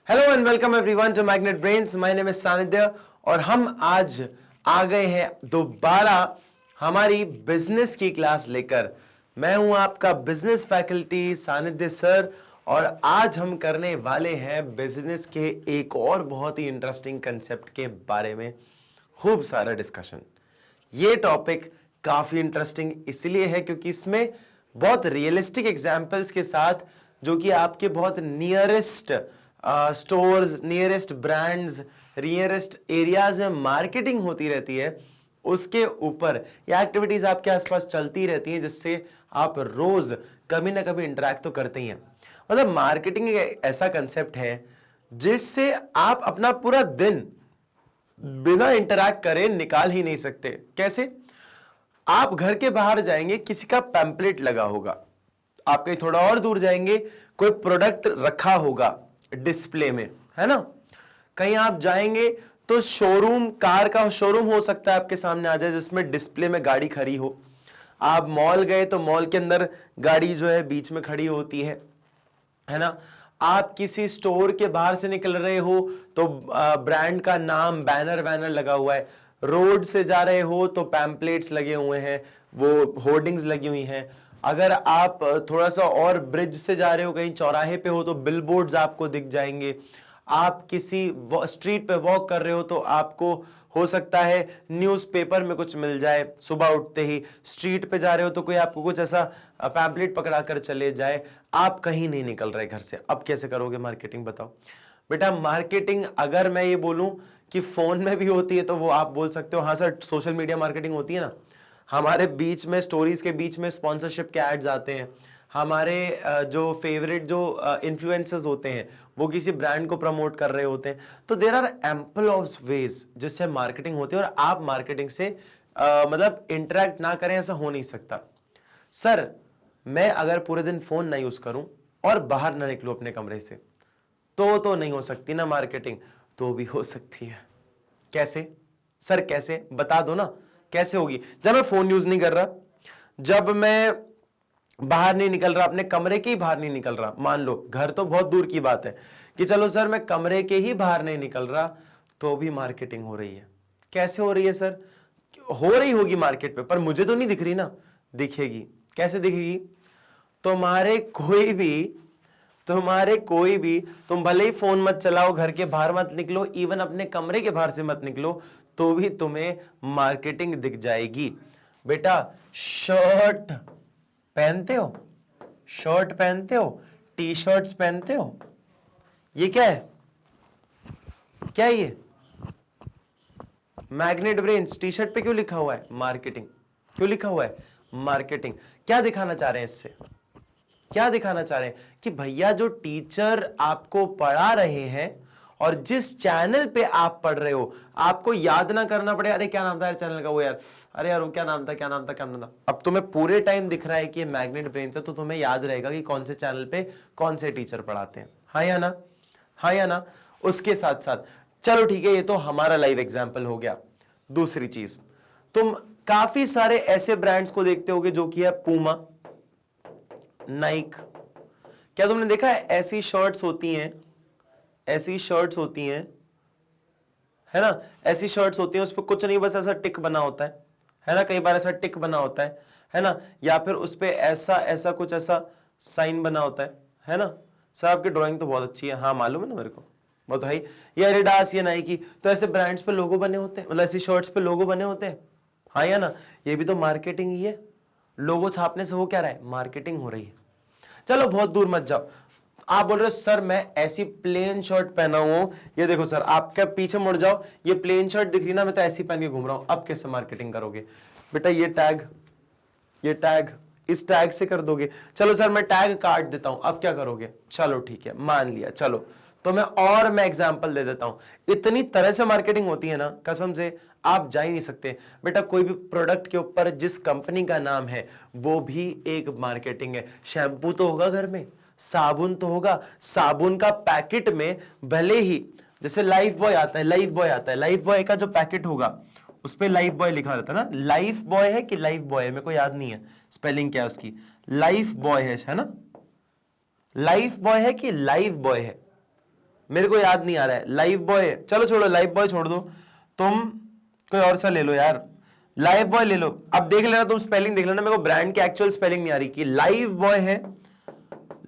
Hello and welcome everyone to Magnet Brains. My name is Sanidhya और हम आज आ गए हैं दोबारा हमारी बिजनेस की क्लास लेकर। मैं हूं आपका बिजनेस फैकल्टी सानिध्य सर और आज हम करने वाले हैं बिजनेस के एक और बहुत ही इंटरेस्टिंग कंसेप्ट के बारे में खूब सारा डिस्कशन। ये टॉपिक काफी इंटरेस्टिंग इसलिए है क्योंकि इसमें बहुत रियलिस्टिक एग्जांपल्स के साथ जो कि आपके बहुत nearest stores, nearest brands, nearest areas में मार्केटिंग होती रहती है, उसके ऊपर ये एक्टिविटीज आपके आसपास चलती रहती हैं जिससे आप रोज कभी ना कभी इंटरेक्ट तो करते ही हैं। मतलब मार्केटिंग एक ऐसा कंसेप्ट है जिससे आप अपना पूरा दिन बिना इंटरैक्ट करे निकाल ही नहीं सकते। कैसे? आप घर के बाहर जाएंगे, किसी का पैम्पलेट लगा होगा, आप कहीं थोड़ा और दूर जाएंगे, कोई प्रोडक्ट रखा होगा डिस्प्ले में, है ना। कहीं आप जाएंगे तो शोरूम, कार का शोरूम हो सकता है आपके सामने आ जाए जिसमें डिस्प्ले में गाड़ी खड़ी हो। आप मॉल गए तो मॉल के अंदर गाड़ी जो है बीच में खड़ी होती है ना। आप किसी स्टोर के बाहर से निकल रहे हो तो ब्रांड का नाम, बैनर वैनर लगा हुआ है। रोड से जा रहे हो तो पैम्पलेट्स लगे हुए हैं, वो होर्डिंग्स लगी हुई हैं। अगर आप थोड़ा सा और ब्रिज से जा रहे हो, कहीं चौराहे पे हो तो बिलबोर्ड्स आपको दिख जाएंगे। आप किसी स्ट्रीट पे वॉक कर रहे हो तो आपको हो सकता है न्यूज़पेपर में कुछ मिल जाए। सुबह उठते ही स्ट्रीट पे जा रहे हो तो कोई आपको कुछ ऐसा पैम्पलेट पकड़ा कर चले जाए। आप कहीं नहीं निकल रहे घर से, अब कैसे करोगे मार्केटिंग? बताओ बेटा। मार्केटिंग अगर मैं ये बोलूं कि फोन में भी होती है तो वो आप बोल सकते हो हाँ सर सोशल मीडिया मार्केटिंग होती है ना। हमारे बीच में स्टोरीज के बीच में स्पॉन्सरशिप के एड्स आते हैं। हमारे जो फेवरेट जो इन्फ्लुएंसर्स होते हैं वो किसी ब्रांड को प्रमोट कर रहे होते हैं। तो there are ample of ways जिससे मार्केटिंग होती है और आप मार्केटिंग से मतलब इंटरेक्ट ना करें ऐसा हो नहीं सकता। सर मैं अगर पूरे दिन फोन ना यूज करूं और बाहर ना निकलूं अपने कमरे से तो नहीं हो सकती ना मार्केटिंग। तो भी हो सकती है। कैसे सर? कैसे बता दो ना, कैसे होगी? जब मैं फोन यूज नहीं कर रहा, जब मैं बाहर नहीं निकल रहा, अपने कमरे के ही बाहर नहीं निकल रहा, मान लो घर तो बहुत दूर की बात है कि चलो सर मैं कमरे के ही बाहर नहीं निकल रहा, तो भी मार्केटिंग हो रही है। कैसे हो रही है सर? हो रही होगी मार्केट पे, पर मुझे तो नहीं दिख रही ना। दिखेगी। कैसे दिखेगी? तुम्हारे कोई भी तुम भले ही फोन मत चलाओ, घर के बाहर मत निकलो, इवन अपने कमरे के बाहर से मत निकलो, तो भी तुम्हें मार्केटिंग दिख जाएगी। बेटा शर्ट पहनते हो, शर्ट पहनते हो, टी शर्ट्स पहनते हो, ये क्या है? क्या है ये? Magnet brains. टी शर्ट पे क्यों लिखा हुआ है मार्केटिंग? क्यों लिखा हुआ है मार्केटिंग? क्या दिखाना चाह रहे हैं इससे? क्या दिखाना चाह रहे हैं कि भैया जो टीचर आपको पढ़ा रहे हैं और जिस चैनल पे आप पढ़ रहे हो, आपको याद ना करना पड़े अरे क्या नाम था यार चैनल का, वो यार अरे यार वो क्या नाम था, क्या नाम था, क्या नाम था। अब तुम्हें पूरे टाइम दिख रहा है कि ये मैग्नेट ब्रेन्स है तो तुम्हें याद रहेगा कि कौन से चैनल पे कौन से टीचर पढ़ाते हैं। हाँ या ना? हाँ या ना? उसके साथ साथ चलो ठीक है, ये तो हमारा लाइव एग्जाम्पल हो गया। दूसरी चीज, तुम काफी सारे ऐसे ब्रांड्स को देखते होगे जो कि है पूमा, नाइक। क्या तुमने देखा है ऐसी शर्ट्स होती हैं, ऐसी शर्ट्स होती हैं, है ना, ऐसी शर्ट्स होती हैं उस पर कुछ नहीं बस ऐसा टिक बना होता है ना, कई बार ऐसा टिक बना होता है ना, या फिर उस पर ऐसा ऐसा कुछ ऐसा साइन बना होता है ना। सर आपकी ड्राइंग तो बहुत अच्छी है। हाँ मालूम है ना मेरे को, वो तो है। ये एडिडास, ये नाइकी, तो ऐसे ब्रांड्स पे लोगो बने होते हैं, मतलब ऐसी शर्ट्स पे लोगो बने होते हैं। हाँ या ना? ये भी तो मार्केटिंग ही है। लोगो छापने से हो क्या रहा है? मार्केटिंग हो रही है। चलो बहुत दूर मत जाओ। आप बोल रहे हो सर मैं ऐसी प्लेन शर्ट पहना हुआ हूं, ये देखो सर, आपके पीछे मुड़ जाओ, ये प्लेन शर्ट दिख रही ना, मैं तो ऐसी पहन के घूम रहा हूं। अब कैसे मार्केटिंग करोगे? बेटा ये टैग इस टैग से कर दोगे। चलो सर मैं टैग काट देता हूं, अब क्या करोगे? चलो ठीक है मान लिया, चलो तो मैं एग्जांपल दे देता हूं। इतनी तरह से मार्केटिंग होती है ना, कसम से आप जा ही नहीं सकते। बेटा कोई भी प्रोडक्ट के ऊपर जिस कंपनी का नाम है वो भी एक मार्केटिंग है। शैम्पू तो होगा घर में, साबुन तो होगा, साबुन का पैकेट में भले ही जैसे लाइफ बॉय आता है, लाइफ बॉय का जो पैकेट होगा उस पे लाइफ बॉय लिखा रहता है ना। लाइफ बॉय है कि लाइफ बॉय है मेरे को याद नहीं है स्पेलिंग क्या है उसकी। लाइफ बॉय है ना? लाइफ बॉय है कि लाइफ बॉय है? मेरे को याद नहीं आ रहा है। लाइफ बॉय, चलो छोड़ो, लाइफ बॉय छोड़ दो, तुम कोई और सा ले लो यार, लाइफ बॉय ले लो। अब देख लेना, तुम स्पेलिंग देख लेना, मेरे को ब्रांड की एक्चुअल स्पेलिंग नहीं आ रही कि लाइफ बॉय है,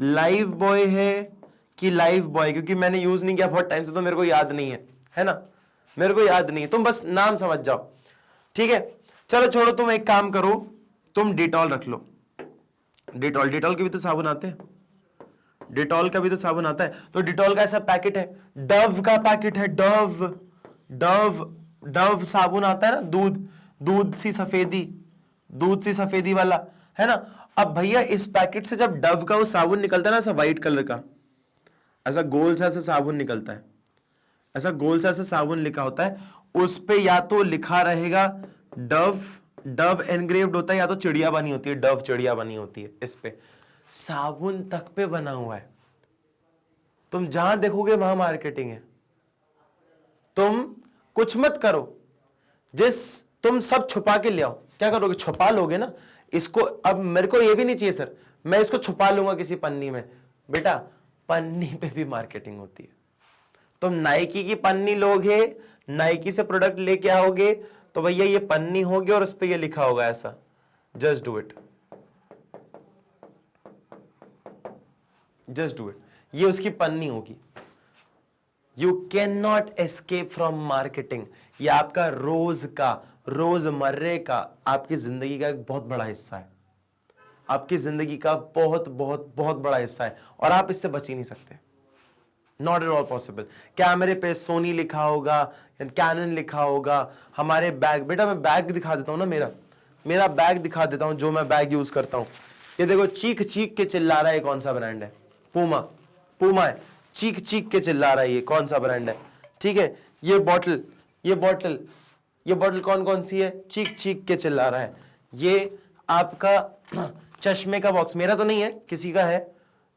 लाइफ बॉय है कि लाइफ बॉय, क्योंकि मैंने यूज नहीं किया बहुत टाइम से, तो मेरे को याद नहीं है ना, मेरे को याद नहीं है, तुम बस नाम समझ जाओ, ठीक है। चलो छोड़ो, तुम एक काम करो, तुम डिटॉल रख लो। डिटॉल, डिटॉल के भी तो साबुन आते हैं, डिटॉल का भी तो साबुन आता है, तो डिटॉल का ऐसा पैकेट है, डव का पैकेट है, डव डव डव साबुन आता है ना, दूध दूध सी सफेदी, दूध सी सफेदी वाला, है ना। अब भैया इस पैकेट से जब डव का वो साबुन निकलता है ना, ऐसा व्हाइट कलर का, ऐसा गोल सा ऐसा साबुन निकलता है, ऐसा गोल सा ऐसा साबुन लिखा होता है, उस पे या तो लिखा रहेगा डव, डव एनग्रेव्ड होता है, या तो चिड़िया बनी होती है, डव चिड़िया बनी होती है, इस पे साबुन तक पे बना हुआ है। तुम जहां देखोगे वहां मार्केटिंग है। तुम कुछ मत करो, तुम सब छुपा के ले आओ। क्या करोगे? छुपा लोगे ना इसको। अब मेरे को ये भी नहीं चाहिए सर, मैं इसको छुपा लूंगा किसी पन्नी में। बेटा पन्नी पे भी मार्केटिंग होती है। तुम नाइकी की पन्नी लोगे, नाइकी से प्रोडक्ट लेके आओगे, तो भैया ये पन्नी होगी और उस पर ये लिखा होगा ऐसा, just do it, just do it, ये उसकी पन्नी होगी। You can not escape from marketing. ये आपका रोज का, रोजमर्रे का, आपकी जिंदगी का एक बहुत बड़ा हिस्सा है, आपकी जिंदगी का बहुत बहुत बहुत बड़ा हिस्सा है, और आप इससे बच ही नहीं सकते। Not at all possible. क्या मेरे पे सोनी लिखा होगा, कैनन लिखा होगा, हमारे बैग, बेटा मैं बैग दिखा देता हूं ना, मेरा बैग दिखा देता हूं, जो मैं बैग यूज करता हूं। ये देखो, चीख चीख के चिल्ला रहा है, कौन सा ब्रांड है? पूमा, पूमा है, चीख चीख के चिल्ला रहा है, ये कौन सा ब्रांड है? ठीक है। ये बॉटल, ये बॉटल, ये बॉटल कौन कौन सी है? चीख चीख के चिल्ला रहा है। ये आपका चश्मे का बॉक्स, मेरा तो नहीं है, किसी का है,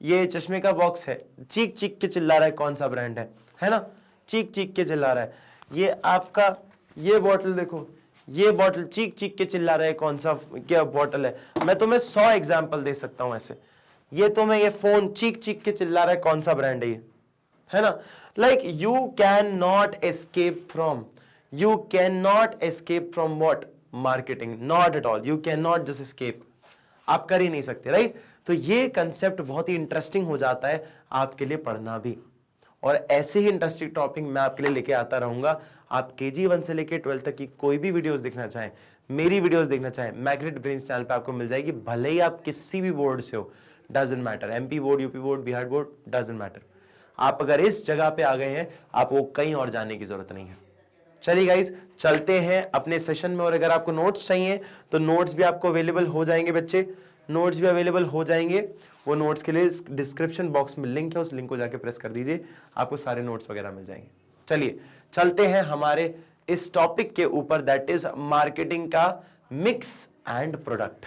ये चश्मे का बॉक्स है, चीख चीख के चिल्ला रहा है, कौन सा ब्रांड है ना, चीख चीख के चिल्ला रहा है। ये आपका, ये बॉटल देखो, ये बॉटल चीख चीख के चिल्ला रहा है, कौन सा क्या बॉटल है? मैं तुम्हें 100 एग्जांपल दे सकता हूं ऐसे। ये तुम्हें, ये फोन चीख चीख के चिल्ला रहा है, कौन सा ब्रांड है ये, है ना। Like you can not escape from, you can not escape from what? Marketing, not at all. You can not just escape, आप कर ही नहीं सकते, राइट। तो ये कंसेप्ट बहुत ही इंटरेस्टिंग हो जाता है आपके लिए पढ़ना भी, और ऐसे ही इंटरेस्टिंग टॉपिक मैं आपके लिए लेके आता रहूंगा। आप KG 1 से लेके 12 तक की कोई भी वीडियोस देखना चाहें, मेरी वीडियोस देखना चाहें, मैग्नेट ब्रेन्स चैनल पे आपको मिल जाएगी। भले ही आप किसी भी बोर्ड से हो, doesn't matter, MP board, UP board, Bihar board, doesn't matter. आप अगर इस जगह पे आ गए हैं, आपको कहीं और जाने की जरूरत नहीं है। चलिए गाइस, चलते हैं अपने सेशन में। और अगर आपको नोट्स चाहिए तो नोट्स भी आपको अवेलेबल हो जाएंगे बच्चे, नोट्स भी अवेलेबल हो जाएंगे। वो नोट्स के लिए डिस्क्रिप्शन बॉक्स में लिंक है, उस लिंक को जाके प्रेस कर दीजिए, आपको सारे नोट्स वगैरह मिल जाएंगे। चलिए चलते हैं हमारे इस टॉपिक के ऊपर, दैट इज मार्केटिंग का मिक्स एंड प्रोडक्ट।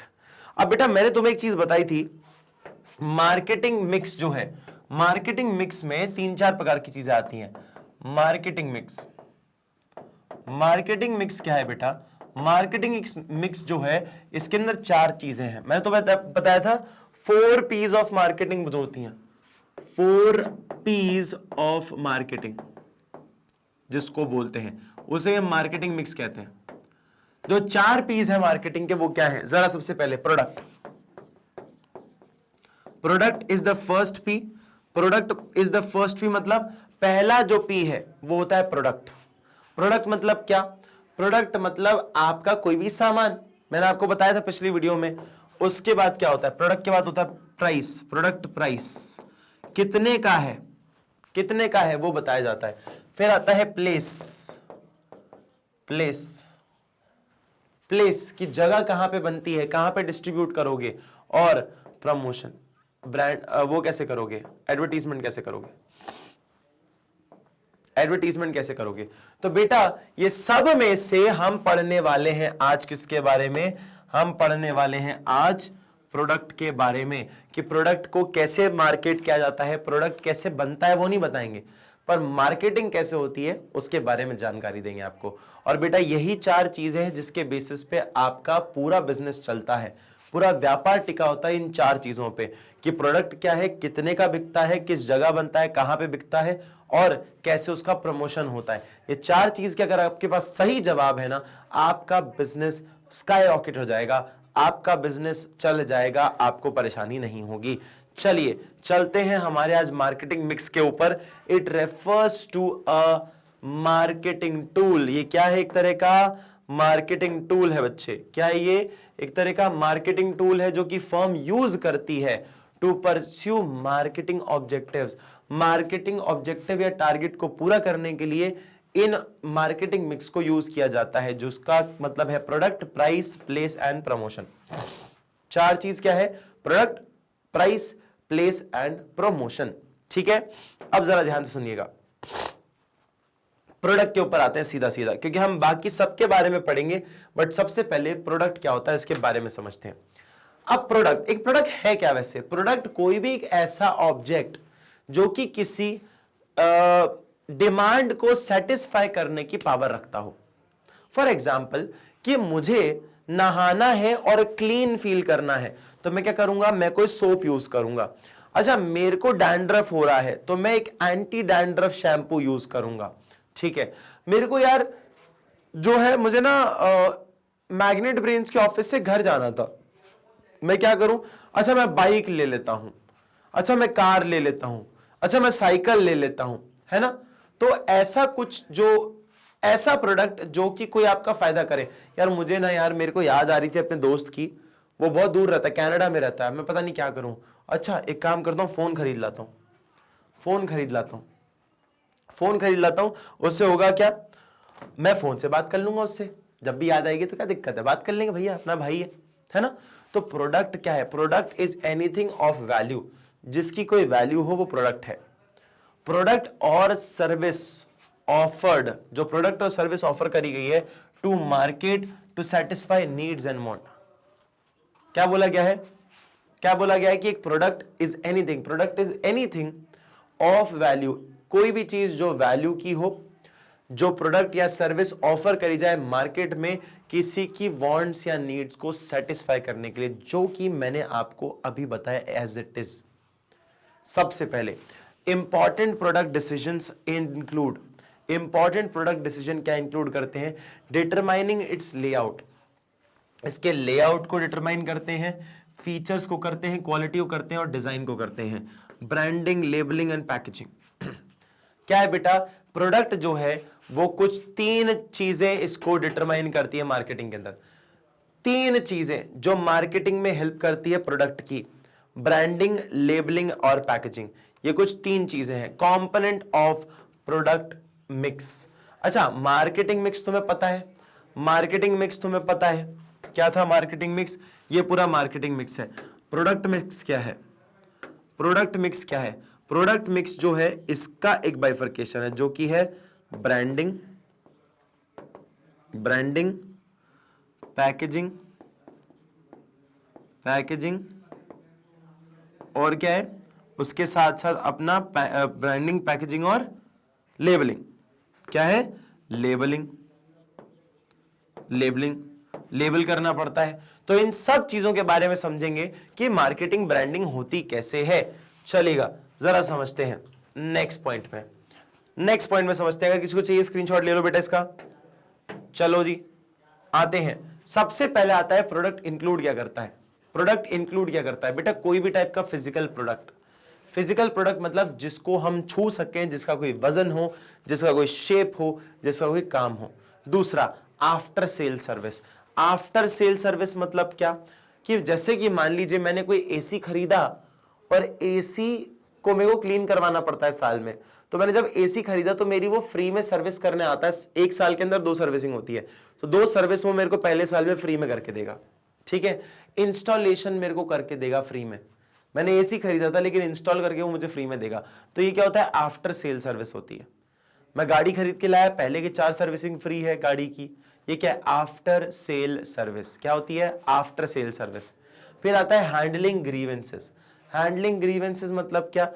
अब बेटा मैंने तुम्हें एक चीज बताई थी, मार्केटिंग मिक्स जो है, मार्केटिंग मिक्स में 3-4 प्रकार की चीजें आती हैं। मार्केटिंग मिक्स, मार्केटिंग मिक्स क्या है बेटा? मार्केटिंग मिक्स जो है, इसके अंदर 4 चीजें हैं। मैंने तो बताया था 4 P's ऑफ मार्केटिंग जो होती हैं, 4 P's ऑफ मार्केटिंग जिसको बोलते हैं, उसे मार्केटिंग मिक्स कहते हैं। जो 4 P's है मार्केटिंग के, वो क्या है? जरा सबसे पहले product, product is the first P। Product is the first P मतलब पहला जो P है वो होता है प्रोडक्ट। प्रोडक्ट मतलब क्या? प्रोडक्ट मतलब आपका कोई भी सामान, मैंने आपको बताया था पिछली वीडियो में। उसके बाद क्या होता है? प्रोडक्ट के बाद होता है प्राइस, प्रोडक्ट प्राइस, कितने का है, कितने का है वो बताया जाता है। फिर आता है प्लेस, प्लेस, प्लेस की जगह कहां पे बनती है, कहां पे डिस्ट्रीब्यूट करोगे। और प्रमोशन, ब्रांड, वो कैसे करोगे, एडवर्टीजमेंट कैसे करोगे, एडवर्टीजमेंट कैसे करोगे। तो बेटा ये सब में से हम पढ़ने वाले हैं आज किसके बारे में? हम पढ़ने वाले हैं आज प्रोडक्ट के बारे में, कि प्रोडक्ट को कैसे मार्केट किया जाता है, प्रोडक्ट कैसे बनता है वो नहीं बताएंगे, पर मार्केटिंग कैसे होती है उसके बारे में जानकारी देंगे आपको। और बेटा यही 4 चीजें हैं जिसके बेसिस पे आपका पूरा बिजनेस चलता है, पूरा व्यापार टिका होता है इन 4 चीजों पे, कि प्रोडक्ट क्या है, कितने का बिकता है, किस जगह बनता है, कहां पे बिकता है, और कैसे उसका प्रमोशन होता है। ये 4 चीज के अगर आपके पास सही जवाब है ना, आपका बिजनेस स्काई रॉकेट हो जाएगा, आपका बिजनेस चल जाएगा, आपको परेशानी नहीं होगी। चलिए चलते हैं हमारे आज मार्केटिंग मिक्स के ऊपर। It refers to a marketing tool. ये क्या है? एक तरह का मार्केटिंग टूल है बच्चे। क्या है ये? एक तरह का मार्केटिंग टूल है जो कि फर्म यूज करती है to pursue marketing objectives. Marketing objective या टारगेट को पूरा करने के लिए इन मार्केटिंग मिक्स को यूज किया जाता है, जिसका मतलब है product, price, place and promotion. 4 चीज क्या है? Product, price, place and promotion. ठीक है, अब जरा ध्यान से सुनिएगा। प्रोडक्ट के ऊपर आते हैं सीधा सीधा, क्योंकि हम बाकी सबके बारे में पढ़ेंगे, बट सबसे पहले प्रोडक्ट क्या होता है इसके बारे में समझते हैं। अब प्रोडक्ट, एक प्रोडक्ट है क्या? वैसे प्रोडक्ट कोई भी एक ऐसा ऑब्जेक्ट जो कि किसी डिमांड को सेटिस्फाई करने की पावर रखता हो। फॉर एग्जाम्पल कि मुझे नहाना है और क्लीन फील करना है, तो मैं क्या करूंगा? मैं कोई सोप यूज करूंगा। अच्छा, मेरे को डैंड्रफ हो रहा है तो मैं एक एंटी डैंड्रफ शैम्पू यूज करूंगा। ठीक है, मेरे को यार जो है, मुझे ना मैग्नेट ब्रेन्स के ऑफिस से घर जाना था, मैं क्या करूं? अच्छा, मैं बाइक ले लेता हूं, अच्छा मैं कार ले लेता हूं, अच्छा मैं साइकिल ले लेता हूं, है ना? तो ऐसा कुछ, जो ऐसा प्रोडक्ट जो कि कोई आपका फायदा करे। यार मुझे ना, यार मेरे को याद आ रही थी अपने दोस्त की, वो बहुत दूर रहता है, कनाडा में रहता है, मैं पता नहीं क्या करूं। अच्छा एक काम करता हूं, फोन खरीद लाता हूं, फोन खरीद लाता हूं, फोन खरीद लाता हूं। उससे होगा क्या? मैं फोन से बात कर लूंगा उससे, जब भी याद आएगी तो क्या दिक्कत है, बात कर लेंगे, भैया अपना भाई है ना? तो प्रोडक्ट क्या है? Product is anything of value, जिसकी कोई वैल्यू हो वो प्रोडक्ट है। प्रोडक्ट और सर्विस ऑफर्ड, जो प्रोडक्ट और सर्विस ऑफर करी गई है to market to satisfy needs and want. क्या बोला गया है? क्या बोला गया है कि एक product is anything, product is anything of value, कोई भी चीज जो वैल्यू की हो, जो प्रोडक्ट या सर्विस ऑफर करी जाए मार्केट में किसी की वांट्स या नीड्स को सेटिस्फाई करने के लिए, जो कि मैंने आपको अभी बताया एज इट इज। सबसे पहले important product decisions include, important product decision क्या इंक्लूड करते हैं? डिटरमाइनिंग इट्स लेआउट, इसके लेआउट को डिटरमाइन करते हैं, फीचर्स को करते हैं, क्वालिटी को करते हैं और डिजाइन को करते हैं, ब्रांडिंग, लेबलिंग एंड पैकेजिंग। क्या है बेटा? प्रोडक्ट जो है वो कुछ 3 चीजें इसको डिटरमाइन करती है मार्केटिंग के अंदर। 3 चीजें जो मार्केटिंग में हेल्प करती है प्रोडक्ट की, ब्रांडिंग, लेबलिंग और पैकेजिंग। ये कुछ 3 चीजें हैं, कंपोनेंट ऑफ प्रोडक्ट मिक्स। अच्छा, मार्केटिंग मिक्स तुम्हें पता है? मार्केटिंग मिक्स तुम्हें पता है क्या था? मार्केटिंग मिक्स, ये पूरा मार्केटिंग मिक्स है। प्रोडक्ट मिक्स क्या है? प्रोडक्ट मिक्स क्या है? प्रोडक्ट मिक्स जो है इसका एक बाइफर्केशन है, जो कि है ब्रांडिंग, ब्रांडिंग, पैकेजिंग, पैकेजिंग और क्या है उसके साथ साथ अपना ब्रांडिंग, पैकेजिंग और लेबलिंग। क्या है? लेबलिंग, लेबलिंग, लेबल करना पड़ता है। तो इन सब चीजों के बारे में समझेंगे कि मार्केटिंग, ब्रांडिंग होती कैसे है। चलेगा, जरा समझते हैं नेक्स्ट पॉइंट में। नेक्स्ट पॉइंट में समझते हैं। अगर किसी को चाहिए स्क्रीनशॉट ले लो बेटा इसका। चलो जी आते हैं। सबसे पहले आता है प्रोडक्ट इंक्लूड क्या करता है। प्रोडक्ट इंक्लूड क्या करता है बेटा? कोई भी टाइप का फिजिकल प्रोडक्ट। फिजिकल प्रोडक्ट मतलब जिसको हम छू सकें, जिसका कोई वजन हो, जिसका कोई शेप हो, जिसका कोई काम हो। दूसरा after sale service. After sale service मतलब क्या? कि जैसे कि मान लीजिए मैंने कोई एसी खरीदा और एसी को मेरे को क्लीन करवाना पड़ता है साल में, तो मैंने जब एसी खरीदा तो मेरी वो फ्री में सर्विस करने आता है। 1 साल के अंदर 2 सर्विसिंग होती है, तो 2 सर्विस वो मेरे को पहले साल में फ्री में करके देगा। ठीक है, इंस्टॉलेशन मेरे को करके देगा फ्री में। मैंने एसी खरीदा था लेकिन इंस्टॉल करके वो मुझे फ्री में देगा। तो ये क्या होता है? आफ्टर सेल सर्विस होती है। मैं गाड़ी खरीद के लाया, पहले के 4 सर्विसिंग फ्री है गाड़ी की, ये क्या है? After sale service. क्या होती है? After sale service. फिर आता है हैंडलिंग ग्रीवेंसेस। हैंडलिंग ग्रीवेंसेस मतलब क्या?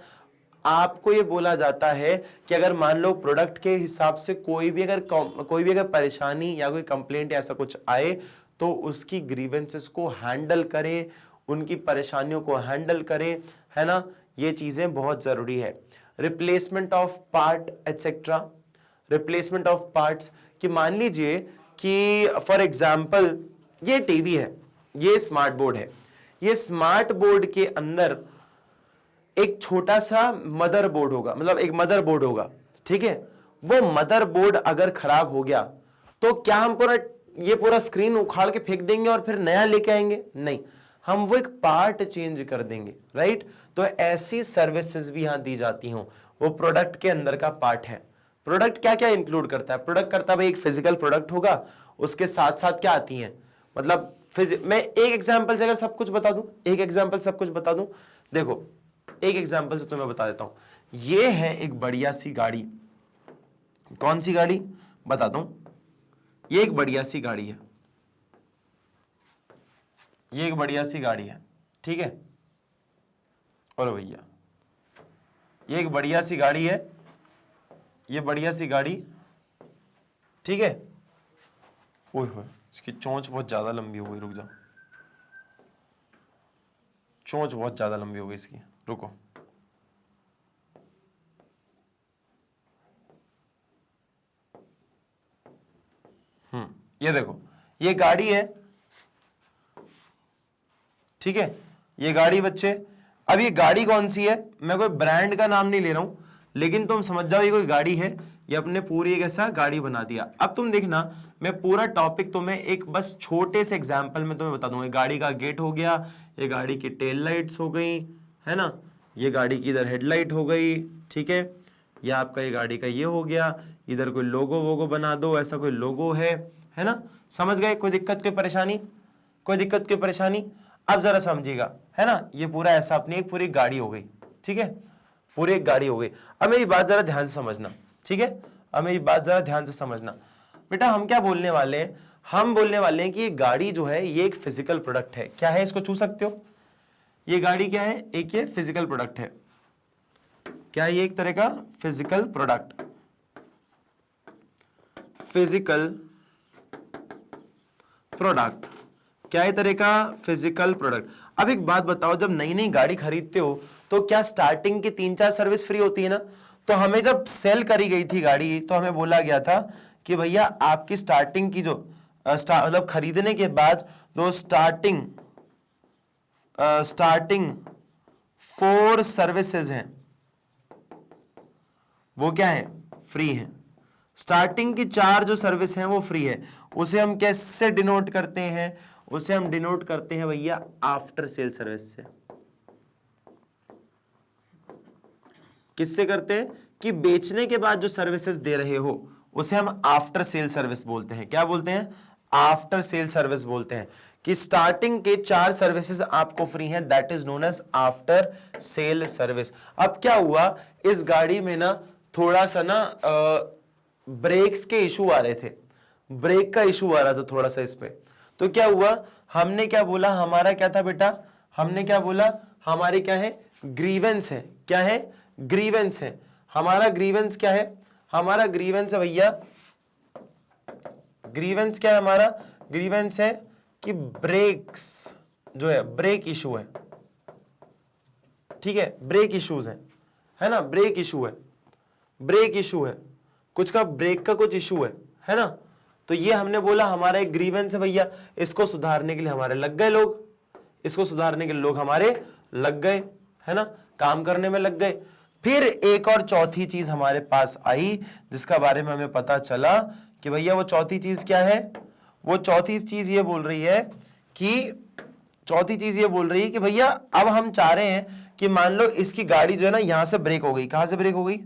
आपको ये बोला जाता है कि अगर मान लो प्रोडक्ट के हिसाब से कोई भी अगर परेशानी या कोई कंप्लेंट ऐसा कुछ आए तो उसकी ग्रीवेंसेस को हैंडल करें, उनकी परेशानियों को हैंडल करें, है ना? ये चीजें बहुत जरूरी है। Replacement of part etcetera, replacement of parts. कि मान लीजिए कि फॉर एग्जाम्पल ये टीवी है, ये स्मार्ट बोर्ड है, ये स्मार्ट बोर्ड के अंदर एक छोटा सा मदर बोर्ड होगा, मतलब एक मदर बोर्ड होगा, ठीक है। वो मदर बोर्ड अगर खराब हो गया तो क्या हम ये पूरा स्क्रीन उखाड़ के फेंक देंगे और फिर नया लेके आएंगे? नहीं, हम वो एक पार्ट चेंज कर देंगे, राइट। तो ऐसी सर्विसेज भी यहां दी जाती हूं, वो प्रोडक्ट के अंदर का पार्ट है। प्रोडक्ट क्या क्या इंक्लूड करता है? प्रोडक्ट करता है भाई एक फिजिकल प्रोडक्ट होगा, उसके साथ साथ क्या आती है, मतलब मैं एक एग्जांपल से अगर सब कुछ बता दूं, एक एग्जांपल सब कुछ बता दूं, देखो एक एग्जांपल से तुम्हें बता देता हूं। ये है एक बढ़िया सी गाड़ी, कौन सी गाड़ी बता दूं, ये एक बढ़िया सी गाड़ी है, ये एक बढ़िया सी गाड़ी है, ठीक है। और भैया ये एक बढ़िया सी गाड़ी है, ये बढ़िया सी गाड़ी, ठीक है। ओए होए, इसकी चोंच बहुत ज्यादा लंबी हो गई, रुक जाओ, चोंच बहुत ज्यादा लंबी हो गई इसकी, रुको। ये देखो, ये गाड़ी है, ठीक है। ये गाड़ी बच्चे, अब ये गाड़ी कौन सी है, मैं कोई ब्रांड का नाम नहीं ले रहा हूं, लेकिन तुम समझ जाओ ये कोई गाड़ी है, ये अपने पूरी एक ऐसा गाड़ी बना दिया। अब तुम देखना, मैं पूरा टॉपिक तुम्हें एक बस छोटे से एग्जांपल में तुम्हें बता दूंगा। गाड़ी का गेट हो गया, ये गाड़ी की टेल लाइट्स हो गई, है ना, ये गाड़ी की इधर हेडलाइट हो गई, ठीक है। ये आपका ये गाड़ी का ये हो गया, इधर कोई लोगो वोगो बना दो, ऐसा कोई लोगो है ना, समझ गए? कोई दिक्कत कोई परेशानी, कोई दिक्कत कोई परेशानी? अब जरा समझिएगा, है ना, ये पूरा ऐसा अपनी एक पूरी गाड़ी हो गई, ठीक है, पूरी एक गाड़ी हो गई। अब मेरी बात जरा ध्यान से समझना, ठीक है, अब मेरी बात जरा ध्यान से समझना। बेटा हम क्या बोलने वाले हैं, हम बोलने वाले हैं कि ये गाड़ी जो है ये एक फिजिकल प्रोडक्ट है। क्या है, इसको छू सकते हो? ये गाड़ी क्या है, एक ये फिजिकल प्रोडक्ट है। क्या ये एक तरह का फिजिकल प्रोडक्ट, फिजिकल प्रोडक्ट, क्या है तरह का फिजिकल प्रोडक्ट। अब एक बात बताओ, जब नई नई गाड़ी खरीदते हो तो क्या स्टार्टिंग की 3-4 सर्विस फ्री होती है ना? तो हमें जब सेल करी गई थी गाड़ी तो हमें बोला गया था कि भैया आपकी स्टार्टिंग की जो मतलब खरीदने के बाद जो स्टार्टिंग 4 सर्विसेज हैं वो क्या है, फ्री है। स्टार्टिंग की 4 जो सर्विस हैं वो फ्री है। उसे हम कैसे डिनोट करते हैं? उसे हम डिनोट करते हैं भैया आफ्टर सेल सर्विस से। किससे करते हैं? कि बेचने के बाद जो सर्विसेज दे रहे हो उसे हम आफ्टर सेल सर्विस बोलते हैं। क्या बोलते हैं? आफ्टर सेल सर्विस बोलते हैं। कि स्टार्टिंग के 4 सर्विसेज आपको फ्री हैं, that is known as after sale service. अब क्या हुआ, इस गाड़ी में ना थोड़ा सा ना ब्रेक्स के इशू आ रहे थे, ब्रेक का इशू आ रहा था थोड़ा सा इस पे। तो क्या हुआ, हमने क्या बोला, हमारा क्या था बेटा, हमने क्या बोला, हमारी क्या है, ग्रीवेंस है। क्या है? ग्रीवेंस है। हमारा ग्रीवेंस क्या है? हमारा ग्रीवेंस है भैया, ग्रीवेंस क्या है हमारा? ग्रीवेंस है कि ब्रेक्स जो है, ब्रेक इशू है, ठीक है, ब्रेक इश्यूज है ना, ब्रेक इशू है, ब्रेक इशू है, कुछ का ब्रेक का कुछ इशू है ना। तो ये हमने बोला हमारा एक ग्रीवेंस है भैया, इसको सुधारने के लिए हमारे लग गए लोग, इसको सुधारने के लिए लोग हमारे लग गए, है ना, काम करने में लग गए। फिर एक और चौथी चीज हमारे पास आई जिसका बारे में हमें पता चला कि भैया वो चौथी चीज क्या है? वो चौथी चीज ये बोल रही है कि, चौथी चीज ये बोल रही है कि भैया अब हम चाह रहे हैं कि मान लो इसकी गाड़ी जो है ना यहां से ब्रेक हो गई। कहां से ब्रेक हो गई?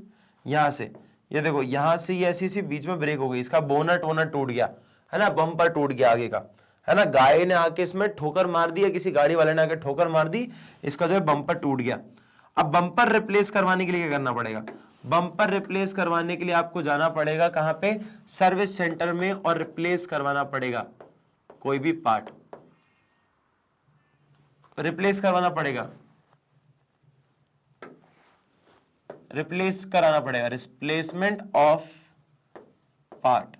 यहां से। ये देखो यहां से ये ऐसी सी बीच में ब्रेक हो गई, इसका बोनट वोनट टूट गया, है ना, बम्पर टूट गया आगे का, है ना, गाय ने आके इसमें ठोकर मार दी या किसी गाड़ी वाले ने आके ठोकर मार दी, इसका जो है बम्पर टूट गया। अब बम्पर रिप्लेस करवाने के लिए क्या करना पड़ेगा? बम्पर रिप्लेस करवाने के लिए आपको जाना पड़ेगा कहां पे? सर्विस सेंटर में, और रिप्लेस करवाना पड़ेगा कोई भी पार्ट, रिप्लेस करवाना पड़ेगा, रिप्लेस कराना पड़ेगा, रिप्लेसमेंट ऑफ पार्ट।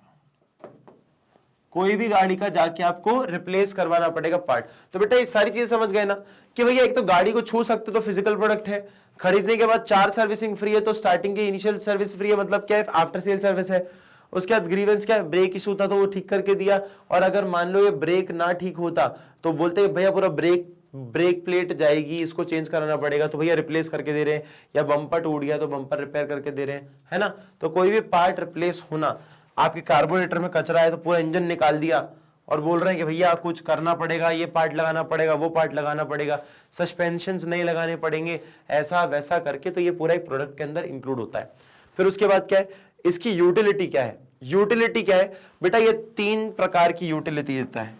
कोई भी गाड़ी का जाके आपको रिप्लेस करवाना पड़ेगा पार्ट। तो बेटा ये सारी चीजें समझ गए ना कि भैया एक तो गाड़ी को छू सकते हो तो फिजिकल प्रोडक्ट है, खरीदने के बाद 4 सर्विसिंग फ्री है, तो स्टार्टिंग की इनिशियल सर्विस फ्री है, मतलब क्या है, आफ्टर सेल सर्विस है। उसके बाद ग्रीवेंस क्या है, ब्रेक इशू था तो वो ठीक करके दिया, और अगर मान लो ये ब्रेक ना ठीक होता तो बोलते हैं भैया पूरा ब्रेक प्लेट जाएगी, इसको चेंज कराना पड़ेगा, तो भैया रिप्लेस करके दे रहे हैं, या बम्पर टूट गया तो बम्पर रिपेयर करके दे रहे हैं, है ना। तो कोई भी पार्ट रिप्लेस होना, आपके कार्बोरेटर में कचरा है तो पूरा इंजन निकाल दिया और बोल रहे हैं कि भैया कुछ करना पड़ेगा, ये पार्ट लगाना पड़ेगा, वो पार्ट लगाना पड़ेगा, सस्पेंशंस नहीं लगाने पड़ेंगे, ऐसा वैसा करके, तो ये पूरा एक प्रोडक्ट के अंदर इंक्लूड होता है। फिर उसके बाद क्या है, इसकी यूटिलिटी क्या है। यूटिलिटी क्या है बेटा, ये 3 प्रकार की यूटिलिटी देता है,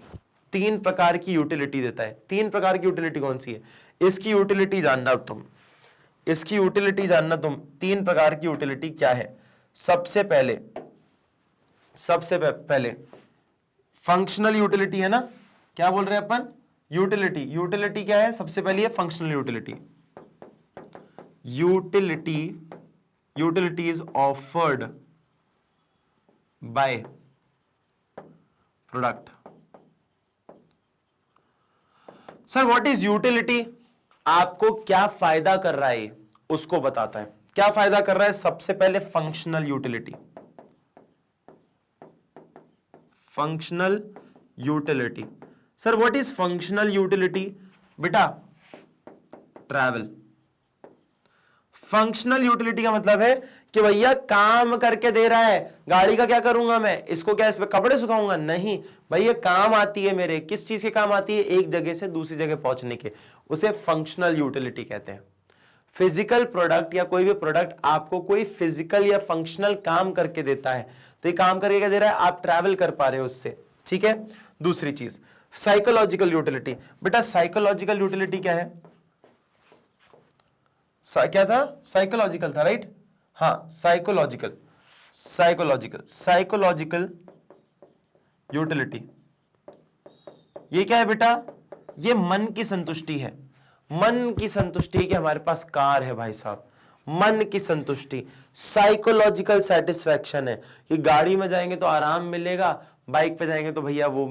3 प्रकार की यूटिलिटी देता है। 3 प्रकार की यूटिलिटी कौन सी है, इसकी यूटिलिटी जानना तुम, इसकी यूटिलिटी जानना तुम, 3 प्रकार की यूटिलिटी क्या है। सबसे पहले फंक्शनल यूटिलिटी है ना, क्या बोल रहे हैं अपन, यूटिलिटी क्या है, सबसे पहले है functional utility. Utility is offered by product. Sir what is utility, आपको क्या फायदा कर रहा है उसको बताता है। क्या फायदा कर रहा है, सबसे पहले functional utility. Functional utility, sir what is functional utility, बेटा ट्रैवल। फंक्शनल यूटिलिटी का मतलब है कि भैया काम करके दे रहा है, गाड़ी का क्या करूंगा मैं, इसको क्या इसमें कपड़े सुखाऊंगा, नहीं भैया काम आती है मेरे, किस चीज के काम आती है, एक जगह से दूसरी जगह पहुंचने के, उसे फंक्शनल यूटिलिटी कहते हैं। फिजिकल प्रोडक्ट या कोई भी प्रोडक्ट आपको कोई फिजिकल या फंक्शनल काम करके देता है, तो ये काम करके क्या दे रहा है, आप ट्रैवल कर पा रहे हो उससे, ठीक है। दूसरी चीज साइकोलॉजिकल यूटिलिटी, बेटा साइकोलॉजिकल यूटिलिटी क्या है, क्या था, साइकोलॉजिकल था, राइट, हाँ साइकोलॉजिकल यूटिलिटी, ये क्या है बेटा, ये मन की संतुष्टि है, मन की संतुष्टि कि हमारे पास कार है भाई साहब, मन की संतुष्टि, साइकोलॉजिकल सेटिस्फैक्शन है कि गाड़ी में जाएंगे तो आराम मिलेगा, बाइक पे जाएंगे तो भैया वो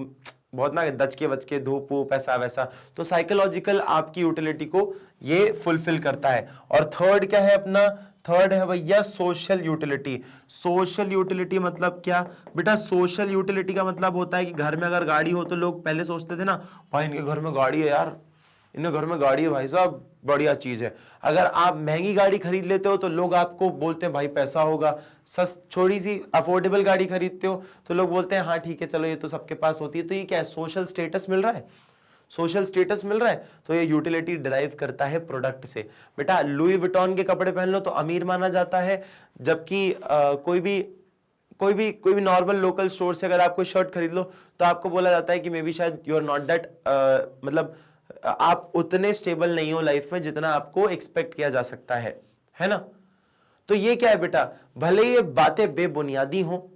बहुत ना दचके बचके धूप वूप ऐसा वैसा, तो साइकोलॉजिकल आपकी यूटिलिटी को ये फुलफिल करता है। और थर्ड क्या है अपना, थर्ड है भैया सोशल यूटिलिटी। सोशल यूटिलिटी मतलब क्या बेटा, सोशल यूटिलिटी का मतलब होता है कि घर में अगर गाड़ी हो तो लोग पहले सोचते थे ना, भाई इनके घर में गाड़ी है यार, इनके घर में गाड़ी है भाई साहब, बढ़िया चीज है। अगर आप महंगी गाड़ी खरीद लेते हो तो लोग आपको बोलते हैं भाई पैसा होगा, छोटी सी अफोर्डेबल गाड़ी खरीदते हो तो लोग बोलते हैं हाँ ठीक है चलो ये तो सबके पास होती है, तो ये क्या है, सोशल स्टेटस मिल रहा है, सोशल स्टेटस मिल रहा है, तो ये यूटिलिटी डिराइव करता है प्रोडक्ट से। बेटा लुई विटॉन के कपड़े पहन लो तो अमीर माना जाता है, जबकि कोई भी नॉर्मल लोकल स्टोर से अगर आप कोई शर्ट खरीद लो तो आपको बोला जाता है कि मे बी शायद यू आर नॉट दैट, मतलब आप उतने स्टेबल नहीं हो लाइफ में जितना आपको एक्सपेक्ट किया जा सकता है ना। तो ये क्या है बेटा, भले ये बातें बेबुनियादी हो,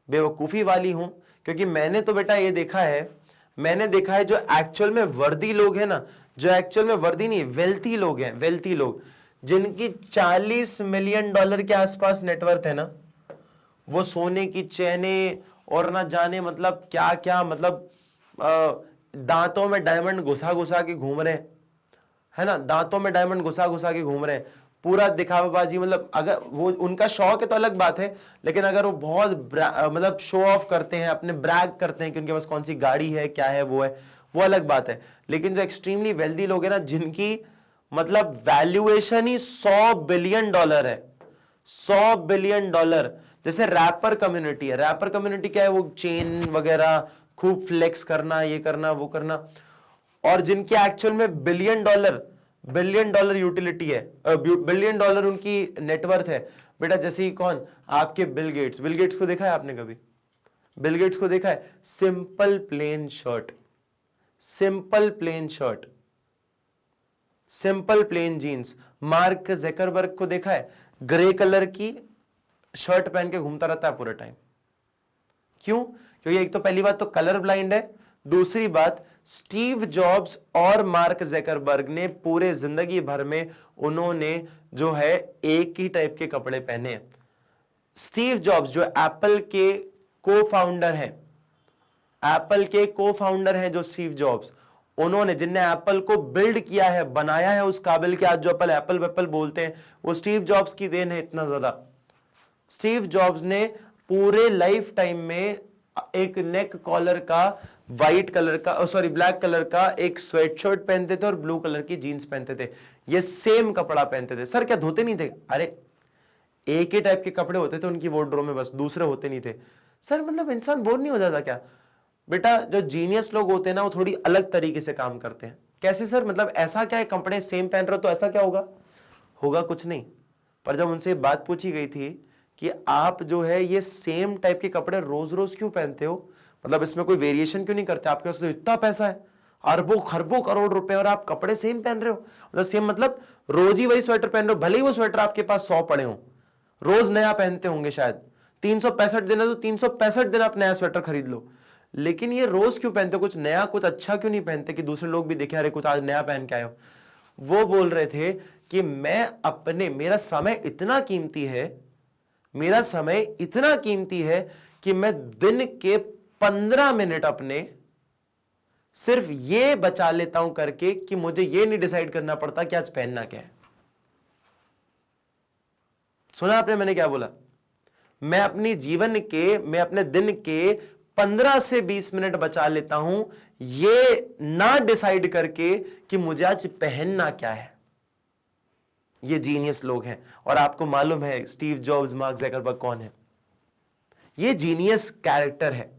बेवकूफी वाली हो, क्योंकि मैंने तो बेटा ये देखा है, मैंने देखा है जो एक्चुअल में वर्दी लोग हैं ना, जो एक्चुअल में वर्दी नहीं वेल्थी लोग हैं, वेल्थी लोग जिनकी $40 मिलियन के आसपास नेटवर्थ है ना, वो सोने की चैने और ना जाने मतलब क्या क्या, मतलब दांतों में डायमंड घुसा घुसा के घूम रहे है ना, दांतों में डायमंड घुसा घुसा के घूम रहे हैं, पूरा दिखावाबाजी, मतलब अगर वो उनका शौक है तो अलग बात है, लेकिन अगर वो बहुत मतलब शो ऑफ करते हैं, अपने ब्रैग करते हैं कि उनके पास कौन सी गाड़ी है क्या है वो अलग बात है। लेकिन जो एक्सट्रीमली वेल्दी लोग हैं ना, जिनकी मतलब वैल्यूएशन ही $100 बिलियन है, $100 बिलियन, जैसे रैपर कम्युनिटी है। रैपर कम्युनिटी क्या है, वो चेन वगैरह खूब फ्लेक्स करना, ये करना वो करना, और जिनके एक्चुअल में बिलियन डॉलर यूटिलिटी है, बिलियन डॉलर उनकी नेटवर्थ है बेटा, जैसे ही कौन, आपके बिल गेट्स को देखा है आपने कभी, बिल गेट्स को देखा है, simple plain shirt, simple plain jeans. Mark Zuckerberg को देखा है, ग्रे कलर की शर्ट पहन के घूमता रहता है पूरा टाइम, क्यों, क्योंकि एक तो पहली बात तो कलर ब्लाइंड है, दूसरी बात स्टीव जॉब्स और मार्क ज़करबर्ग ने पूरे जिंदगी भर में उन्होंने जो है एक ही टाइप के कपड़े पहने। स्टीव जॉब्स जो एप्पल के को फाउंडर हैं, जो स्टीव जॉब्स, उन्होंने, जिनने एप्पल को बिल्ड किया है, बनाया है उस काबिल के आज जो एप्पल वेप्पल बोलते हैं, वो स्टीव जॉब्स की देन है इतना ज्यादा। स्टीव जॉब्स ने पूरे लाइफ टाइम में एक नेक कॉलर का व्हाइट कलर का, सॉरी ब्लैक कलर का एक स्वेटशर्ट पहनते थे और ब्लू कलर की जीन्स पहनते थे। ये सेम कपड़ा पहनते थे। सर क्या धोते नहीं थे? अरे एक ही टाइप के कपड़े होते थे उनकी वार्डरोब में, बस दूसरे होते नहीं थे। सर मतलब इंसान बोर नहीं हो जाता क्या? बेटा जो जीनियस लोग होते हैं ना, वो थोड़ी अलग तरीके से काम करते हैं। कैसे सर? मतलब ऐसा क्या है, कपड़े सेम पहन रहे हो तो ऐसा क्या होगा? होगा कुछ नहीं। पर जब उनसे बात पूछी गई थी कि आप जो है ये सेम टाइप के कपड़े रोज रोज क्यों पहनते हो, मतलब इसमें कोई वेरिएशन क्यों नहीं करते? आपके पास तो इतना पैसा है, अरबों खरबों करोड़ रुपए, और आप कपड़े सेम पहन रहे हो। मतलब सेम मतलब रोज ही वही स्वेटर पहन रहे हो, भले ही वो स्वेटर आपके पास 100 पड़े हो, रोज नया पहनते होंगे शायद। 365 दिन है तो 365 दिन आप नया स्वेटर खरीद लो, लेकिन ये रोज क्यों पहनते हो? कुछ नया, कुछ अच्छा क्यों नहीं पहनते कि दूसरे लोग भी देखें, अरे कुछ आज नया पहन के आए हो। वो बोल रहे थे कि मेरा समय इतना कीमती है, मेरा समय इतना कीमती है कि मैं दिन के 15 मिनट अपने सिर्फ ये बचा लेता हूं करके कि मुझे ये नहीं डिसाइड करना पड़ता कि आज पहनना क्या है। सुना आपने मैंने क्या बोला? मैं अपने दिन के 15 से 20 मिनट बचा लेता हूं ये ना डिसाइड करके कि मुझे आज पहनना क्या है। ये जीनियस लोग हैं। और आपको मालूम है स्टीव जॉब्स, मार्क ज़करबर्ग कौन है? ये जीनियस कैरेक्टर है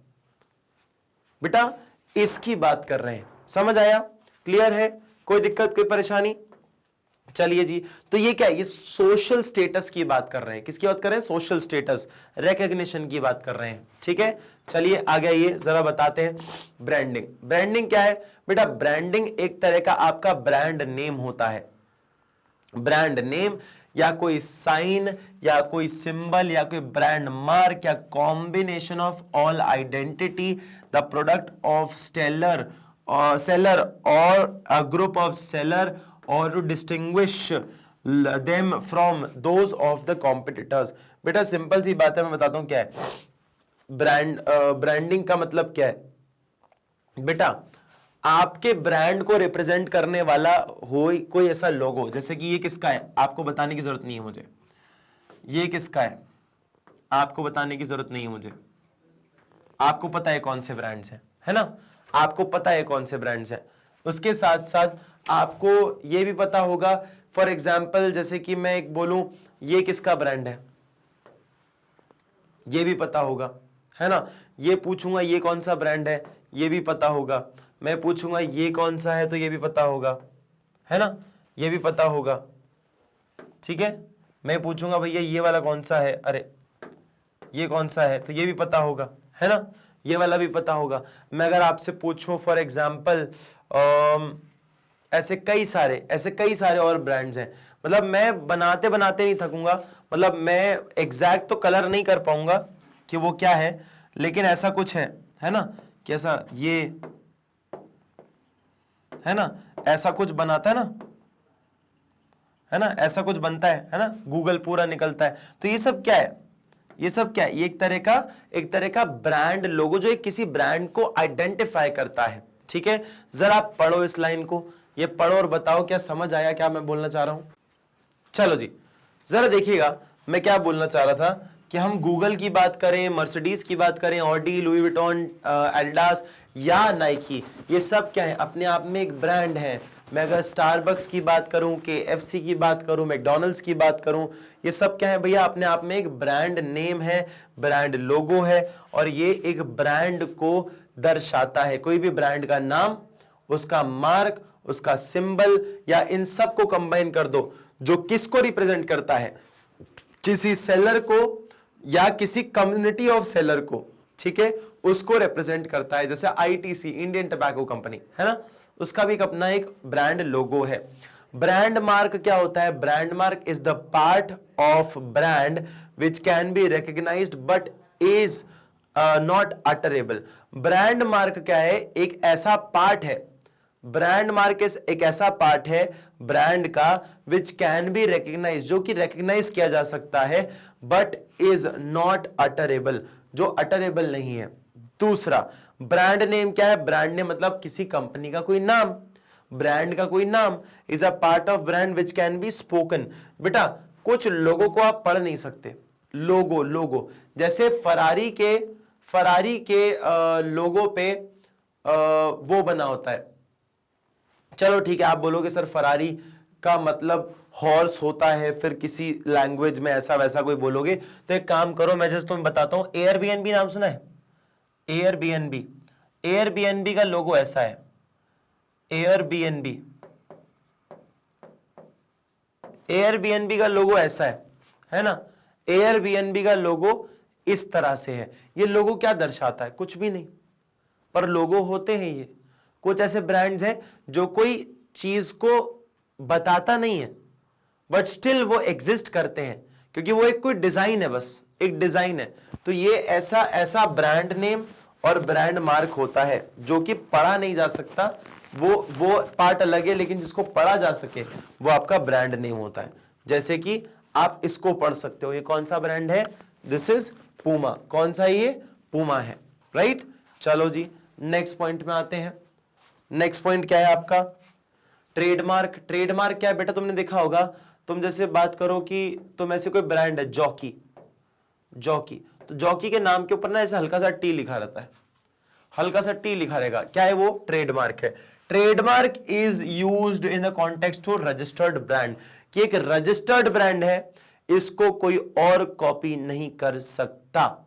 बेटा, इसकी बात कर रहे हैं। समझ आया? क्लियर है? कोई दिक्कत, कोई परेशानी? चलिए जी, तो ये क्या है? ये सोशल स्टेटस की बात कर रहे हैं। किसकी बात कर रहे हैं? सोशल स्टेटस, रिकॉग्निशन की बात कर रहे हैं। ठीक है, चलिए आगे ये जरा बताते हैं। ब्रांडिंग। ब्रांडिंग क्या है बेटा? ब्रांडिंग एक तरह का आपका ब्रांड नेम होता है। ब्रांड नेम या कोई साइन या कोई सिंबल या कोई ब्रांड मार्क या combination of all identity the product of seller और अ ग्रुप ऑफ सेलर और to distinguish them from those of the competitors. बेटा सिंपल सी बात है, मैं बताता हूं क्या है ब्रांडिंग का मतलब क्या है। बेटा आपके ब्रांड को रिप्रेजेंट करने वाला हो कोई ऐसा लोगो, जैसे कि ये किसका है आपको बताने की जरूरत नहीं है मुझे, ये किसका है आपको बताने की जरूरत नहीं है मुझे, आपको पता है कौन से ब्रांड्स हैं, है ना? आपको पता है कौन से ब्रांड्स हैं। उसके साथ साथ आपको ये भी पता होगा, फॉर एग्जाम्पल जैसे कि मैं एक बोलूं ये किसका ब्रांड है, ये भी पता होगा, है ना? ये पूछूंगा ये कौन सा ब्रांड है, ये भी पता होगा। मैं पूछूंगा ये कौन सा है तो ये भी पता होगा, है ना? ये भी पता होगा। ठीक है, मैं पूछूंगा भैया ये वाला कौन सा है, अरे ये कौन सा है, तो ये भी पता होगा, है ना? ये वाला भी पता होगा। मैं अगर आपसे पूछूं फॉर एग्जाम्पल ऐसे कई सारे और ब्रांड्स हैं, मतलब मैं बनाते बनाते नहीं थकूंगा, मतलब मैं एग्जैक्ट तो कलर नहीं कर पाऊंगा कि वो क्या है, लेकिन ऐसा कुछ है ना? कि ऐसा ये है ना, ऐसा कुछ बनाता है ना, ऐसा कुछ बनता है ना, गूगल पूरा निकलता है। तो ये सब क्या है? ये सब क्या है? ये एक तरह का ब्रांड लोगो जो एक किसी ब्रांड को आइडेंटिफाई करता है। ठीक है, जरा पढ़ो इस लाइन को, ये पढ़ो और बताओ क्या समझ आया क्या मैं बोलना चाह रहा हूं। चलो जी जरा देखिएगा मैं क्या बोलना चाह रहा था कि हम गूगल की बात करें, मर्सिडीज की बात करें, ऑडी, लुई विटॉन, एडिडास या नाइकी, ये सब क्या है? अपने आप में एक ब्रांड है। मैं अगर स्टारबक्स की बात करूं, KFC की बात करूं, मैकडॉनल्ड्स की बात करूं, ये सब क्या है भैया? अपने आप में एक ब्रांड नेम है, ब्रांड लोगो है, और ये एक ब्रांड को दर्शाता है। कोई भी ब्रांड का नाम, उसका मार्क, उसका सिंबल या इन सब को कंबाइन कर दो, जो किसको रिप्रेजेंट करता है? किसी सेलर को या किसी कम्युनिटी ऑफ सेलर को, ठीक है, उसको रिप्रेजेंट करता है। जैसे ITC, इंडियन टबैको कंपनी, है ना, उसका भी अपना एक ब्रांड लोगो है। ब्रांड मार्क क्या होता है? Brand mark is the part of brand which can be recognized but is not utterable. Brand mark क्या है? एक ऐसा पार्ट है, ब्रांड मार्क एक ऐसा पार्ट है ब्रांड का विच कैन बी रिकॉग्नाइज, जो कि रिकॉग्नाइज किया जा सकता है, बट इज नॉट अटरेबल, जो अटरेबल नहीं है। दूसरा ब्रांड नेम क्या है? ब्रांड नेम मतलब किसी कंपनी का कोई नाम, ब्रांड का कोई नाम। Is a part of brand which can be spoken. बेटा कुछ लोगों को आप पढ़ नहीं सकते, लोगो लोगो, जैसे फरारी के लोगो पे वो बना होता है। चलो ठीक है, आप बोलोगे सर फरारी का मतलब हॉर्स होता है, फिर किसी लैंग्वेज में ऐसा वैसा कोई बोलोगे, तो एक काम करो, मैं जैसे तुम्हें बताता हूं। एयरबीएनबी नाम सुना है? एयरबीएनबी, एयरबीएनबी का लोगो ऐसा है। एयरबीएनबी, एयरबीएनबी का लोगो ऐसा है ना? एयरबीएनबी का लोगो इस तरह से है। ये लोगो क्या दर्शाता है? कुछ भी नहीं, पर लोगो होते हैं ये। कुछ ऐसे ब्रांड्स हैं जो कोई चीज को बताता नहीं है, बट स्टिल वो एग्जिस्ट करते हैं, क्योंकि वो एक कोई डिजाइन है, बस एक डिजाइन है। तो ये ऐसा ऐसा ब्रांड नेम और ब्रांड मार्क होता है जो कि पढ़ा नहीं जा सकता, वो पार्ट अलग है, लेकिन जिसको पढ़ा जा सके वो आपका ब्रांड नेम होता है। जैसे कि आप इसको पढ़ सकते हो, ये कौन सा ब्रांड है? This is Puma. कौन सा? ये पूमा है, राइट? चलो जी नेक्स्ट पॉइंट में आते हैं। नेक्स्ट पॉइंट क्या है आपका? ट्रेडमार्क। ट्रेडमार्क क्या है बेटा? तुमने देखा होगा, तुम जैसे बात करो कि तुम ऐसे कोई ब्रांड है, जॉकी, जॉकी, तो जॉकी के नाम के ऊपर ना ऐसे हल्का सा टी लिखा रहता है, हल्का सा टी लिखा रहेगा, क्या है वो? ट्रेडमार्क है। Trademark is used in the context to registered brand, कि एक रजिस्टर्ड ब्रांड है, इसको कोई और कॉपी नहीं कर सकता,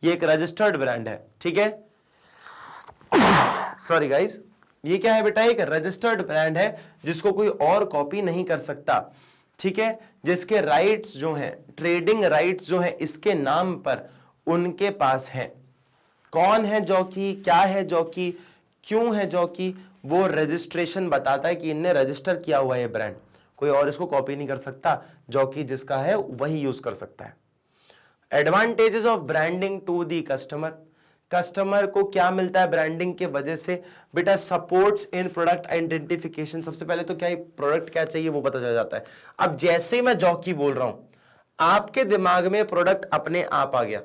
ये एक रजिस्टर्ड ब्रांड है, ठीक है? सॉरी गाइस, ये क्या है बेटा? एक रजिस्टर्ड ब्रांड है जिसको कोई और कॉपी नहीं कर सकता, ठीक है? जिसके राइट्स जो हैं, ट्रेडिंग राइट्स जो हैं इसके नाम पर उनके पास है। कौन है जॉकी? क्या है जॉकी? क्यों है जॉकी? वो रजिस्ट्रेशन बताता है कि इनने रजिस्टर किया हुआ है ब्रांड, कोई और इसको कॉपी नहीं कर सकता, जॉकी जिसका है वही यूज कर सकता है। Advantages of branding to the customer. Customer को क्या मिलता है ब्रांडिंग के वजह से? बेटा सपोर्ट्स इन प्रोडक्ट आइडेंटिफिकेशन। सबसे पहले तो क्या प्रोडक्ट क्या चाहिए वो पता चल जाता है। अब जैसे ही मैं जॉकी बोल रहा हूं, आपके दिमाग में प्रोडक्ट अपने आप आ गया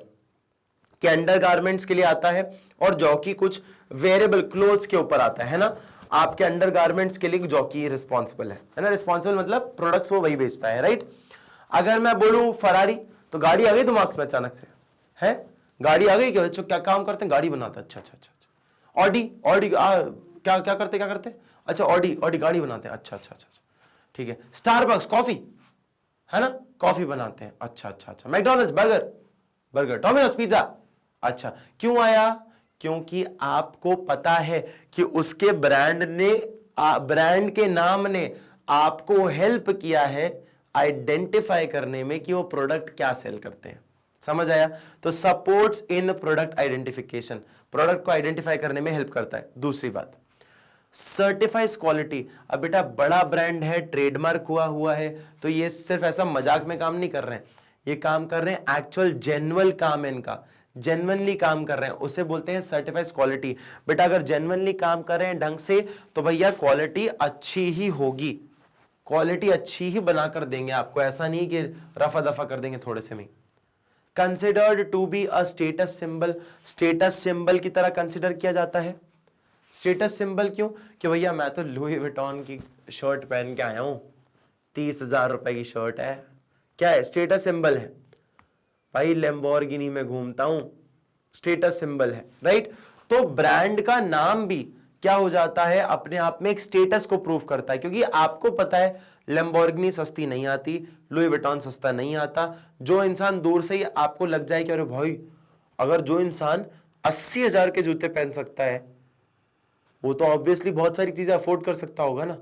कि अंडरगारमेंट्स के लिए आता है, और जॉकी कुछ वेरिएबल क्लोथ्स के ऊपर आता है ना? आपके अंडरगारमेंट्स के लिए जॉकी रिस्पॉन्सिबल है ना? रिस्पॉन्सिबल मतलब प्रोडक्ट्स वो वही बेचता है, राइट? अगर मैं बोलूं फरारी, तो गाड़ी आ गई दिमाग में अचानक से, है गाड़ी आ गई? क्या काम करते हैं? गाड़ी बनाते हैं। अच्छा अच्छा अच्छा अच्छा। ऑडी, ऑडी क्या क्या करते क्या करते? अच्छा ऑडी, ऑडी गाड़ी बनाते हैं। अच्छा अच्छा अच्छा, ठीक है। स्टारबक्स कॉफी, है ना? कॉफी बनाते हैं। अच्छा अच्छा अच्छा। McDonald's burger, burger. Domino's pizza. अच्छा, क्यों आया? क्योंकि आपको पता है कि उसके ब्रांड ने, ब्रांड के नाम ने आपको हेल्प किया है आइडेंटिफाई करने में कि वो प्रोडक्ट क्या सेल करते हैं। समझ आया? तो सपोर्ट्स इन प्रोडक्ट आइडेंटिफिकेशन, प्रोडक्ट को आइडेंटिफाई करने में हेल्प करता है। दूसरी बात, सर्टिफाइज क्वालिटी। अब बेटा बड़ा ब्रांड है, ट्रेडमार्क हुआ है, तो ये सिर्फ ऐसा मजाक में काम नहीं कर रहे हैं, ये काम कर रहे हैं एक्चुअल जेन्युइन काम है इनका, जेन्युइनली काम कर रहे हैं, उसे बोलते हैं सर्टिफाइड क्वालिटी। बेटा अगर जेन्युइनली काम कर रहे हैं ढंग से, तो भैया क्वालिटी अच्छी ही होगी, क्वालिटी अच्छी ही बनाकर देंगे आपको, ऐसा नहीं कि रफा दफा कर देंगे थोड़े से में। Considered to be a status symbol, status symbol की तरह कंसिडर किया जाता है। स्टेटस सिंबल क्यों? कि भैया मैं तो लुई विटॉन की शर्ट पहन के आया हूं, 30,000 रुपए की शर्ट है, क्या है? स्टेटस सिंबल है। भाई लैम्बोर्गिनी में घूमता हूं, स्टेटस सिंबल है, राइट? तो ब्रांड का नाम भी क्या हो जाता है? अपने आप में एक स्टेटस को प्रूव करता है, क्योंकि आपको पता है लैम्बोर्गिनी सस्ती नहीं आती, लुई विटॉन सस्ता नहीं आता। जो इंसान दूर से ही आपको लग जाए कि अरे भाई, अगर जो इंसान 80,000 के जूते पहन सकता है, वो तो ऑब्वियसली बहुत सारी चीजें अफोर्ड कर सकता होगा ना,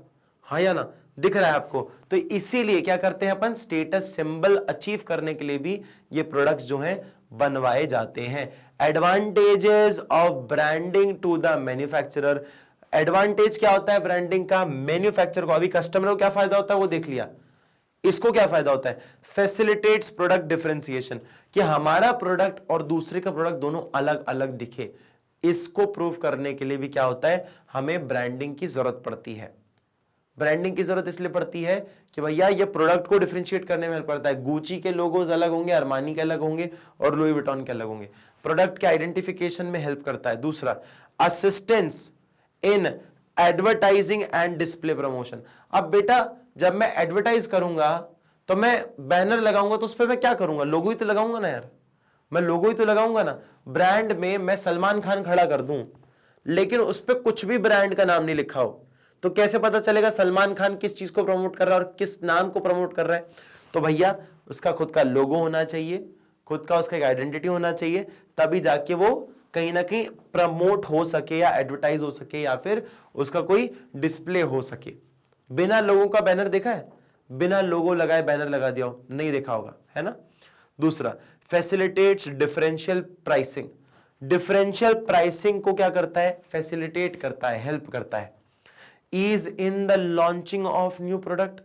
हाँ या ना? दिख रहा है आपको? तो इसीलिए क्या करते हैं अपन? स्टेटस सिंबल अचीव करने के लिए भी ये प्रोडक्ट्स जो हैं बनवाए जाते हैं। Advantages of branding to the manufacturer. Advantage क्या होता है ब्रांडिंग का मैन्युफैक्चरर को? अभी कस्टमर को क्या फायदा होता है वो देख लिया, इसको क्या फायदा होता है? फैसिलिटेट्स प्रोडक्ट डिफरेंशिएशन, कि हमारा प्रोडक्ट और दूसरे का प्रोडक्ट दोनों अलग अलग दिखे, इसको प्रूव करने के लिए भी क्या होता है? हमें ब्रांडिंग की जरूरत पड़ती है। ब्रांडिंग की जरूरत इसलिए पड़ती है कि भैया ये प्रोडक्ट को डिफरेंशिएट करने में हेल्प करता है। गुची के लोगोज अलग होंगे, अरमानी के अलग होंगे और लुई विटॉन के अलग होंगे। प्रोडक्ट के आइडेंटिफिकेशन में हेल्प करता है। दूसरा, assistance in advertising and display promotion. अब बेटा जब मैं एडवर्टाइज करूंगा तो मैं बैनर लगाऊंगा तो उस पर मैं क्या करूंगा, लोगो ही तो लगाऊंगा ना यार, मैं लोगो ही तो लगाऊंगा ना। ब्रांड में मैं सलमान खान खड़ा कर दूं लेकिन उस पर कुछ भी ब्रांड का नाम नहीं लिखा हो तो कैसे पता चलेगा सलमान खान किस चीज को प्रमोट कर रहा है और किस नाम को प्रमोट कर रहा है। तो भैया उसका खुद का लोगो होना चाहिए, खुद का उसका एक आइडेंटिटी होना चाहिए, तभी जाके वो कहीं ना कहीं प्रमोट हो सके या एडवर्टाइज हो सके या फिर उसका कोई डिस्प्ले हो सके। बिना लोगों का बैनर देखा है? बिना लोगो लगाए बैनर लगा दिया हो, नहीं देखा होगा, है ना। दूसरा, facilitates differential pricing. Differential pricing को क्या करता है? फैसिलिटेट करता है, हेल्प करता है। Ease in the launching of new product.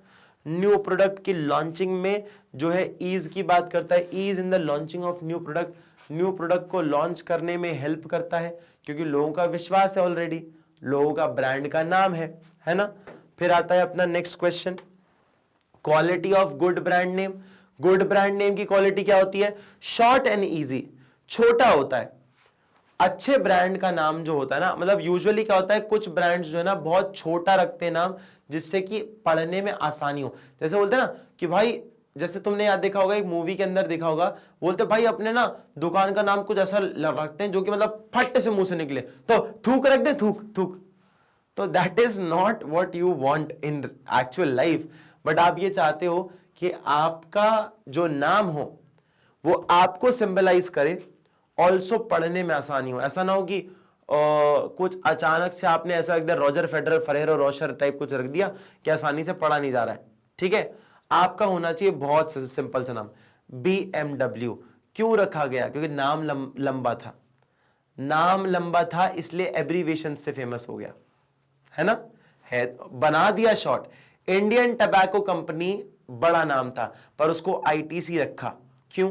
New product की लॉन्चिंग में जो है ईज की बात करता है। Ease in the launching of new product, new product को लॉन्च करने में हेल्प करता है क्योंकि लोगों का विश्वास है, ऑलरेडी लोगों का ब्रांड का नाम है ना। फिर आता है अपना next question, quality of good brand name. Good brand name की क्वालिटी क्या होती है? शॉर्ट एंड इजी, छोटा होता है। अच्छे ब्रांड का नाम जो होता है ना, मतलब यूजुअली क्या होता है, कुछ ब्रांड्स जो है ना बहुत छोटा रखते हैं नाम जिससे कि पढ़ने में आसानी हो। जैसे बोलते हैं ना कि भाई, जैसे तुमने याद देखा होगा, एक मूवी के अंदर देखा होगा, बोलते भाई अपने ना दुकान का नाम कुछ ऐसा रखते हैं जो कि मतलब फट से मुंह से निकले, तो थूक रख दे, थूक थूक। तो that is not what you want in actual life. But आप ये चाहते हो कि आपका जो नाम हो वो आपको सिंबलाइज करे, ऑल्सो पढ़ने में आसानी हो। ऐसा ना हो कि कुछ अचानक से आपने ऐसा रख दिया, Roger Federer Ferrero Rocher type कुछ रख दिया कि आसानी से पढ़ा नहीं जा रहा है। ठीक है, आपका होना चाहिए बहुत सिंपल सा नाम। BMW क्यों रखा गया? क्योंकि नाम लंबा था। नाम लंबा था इसलिए एब्रीवेशन से फेमस हो गया, है ना। है बना दिया शॉर्ट। इंडियन टबैको कंपनी बड़ा नाम था पर उसको ITC रखा। क्यों?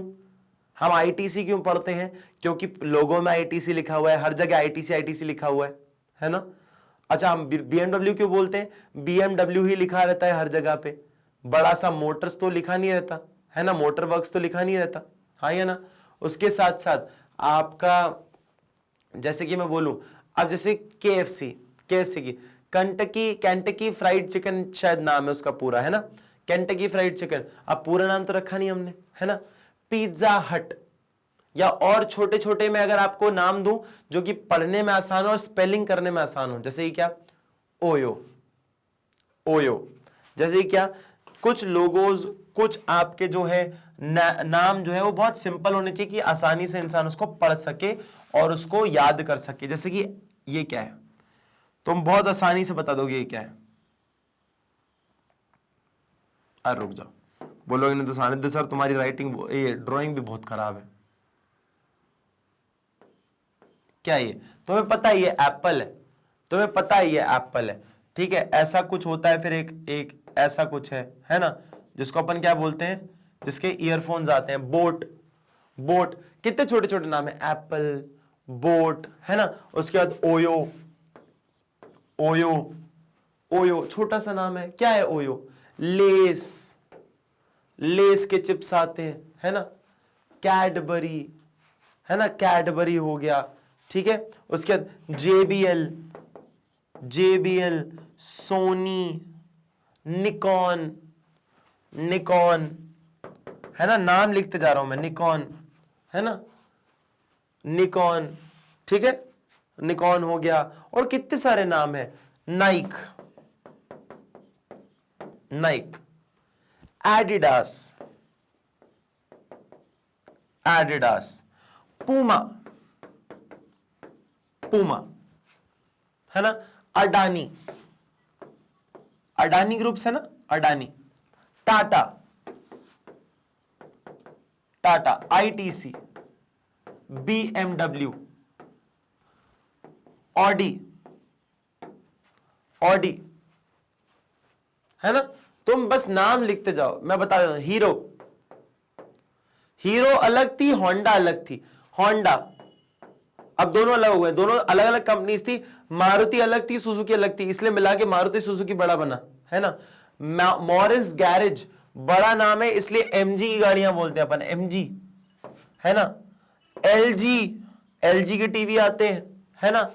हम ITC क्यों पढ़ते हैं? क्योंकि लोगों में ITC लिखा हुआ है, हर जगह ITC लिखा हुआ है ना। अच्छा, हम BMW क्यों बोलते हैं? BMW ही लिखा रहता है हर जगह पे। बड़ा सा मोटर्स तो लिखा नहीं रहता, है ना, मोटर वर्क्स तो लिखा नहीं रहता, हाँ या ना। उसके साथ साथ आपका, जैसे कि मैं बोलूं, अब जैसे KFC की कैंटकी फ्राइड चिकन शायद नाम है उसका पूरा, है ना, कैंटकी फ्राइड चिकन। अब पूरा नाम तो रखा नहीं हमने, है ना। पिज्जा हट, या और छोटे छोटे में अगर आपको नाम दूं जो कि पढ़ने में आसान हो और स्पेलिंग करने में आसान हो, जैसे क्या, ओयो। जैसे क्या, कुछ लोगोज, कुछ आपके जो है नाम जो है वो बहुत सिंपल होने चाहिए कि आसानी से इंसान उसको पढ़ सके और उसको याद कर सके। जैसे कि ये क्या है, तुम बहुत आसानी से बता दोगे ये क्या है। अरे रुक जाओ, बोलोगे नहीं तो सानिध्य सर तुम्हारी राइटिंग, ये ड्राइंग भी बहुत खराब है। क्या ये तुम्हें पता है? ये एप्पल है, तुम्हें पता है ये एप्पल है, ठीक है। ऐसा कुछ होता है, फिर एक ऐसा कुछ है ना, जिसको अपन क्या बोलते हैं, जिसके ईयरफोन्स आते हैं, बोट। कितने छोटे छोटे नाम है, एप्पल, बोट, है ना। उसके बाद ओयो छोटा सा नाम है। क्या है ओयो? लेस के चिप्स आते हैं, है ना। कैडबरी, है ना, कैडबरी हो गया, ठीक है। उसके बाद JBL, सोनी, निकॉन, है ना, नाम लिखते जा रहा हूं मैं, निकॉन, है ना, निकॉन, ठीक है, निकॉन हो गया। और कितने सारे नाम है, नाइक, एडिडास, पूमा, है ना, अडानी ग्रुप्स है ना, Adani, Tata, ITC, BMW, Audi, है ना। तुम बस नाम लिखते जाओ, मैं बता देता हूं। हीरो अलग थी, होंडा अलग थी। होंडा, अब दोनों अलग हो गए, दोनों अलग अलग कंपनीज थी। मारुति अलग थी, सुजुकी अलग थी, इसलिए मिला के मारुति सुजुकी बड़ा बना, है ना। मॉरिस गैरेज बड़ा नाम है, इसलिए एमजी की गाड़ियां बोलते हैं अपन, एमजी, है ना। एलजी, एलजी के टीवी आते हैं, है ना,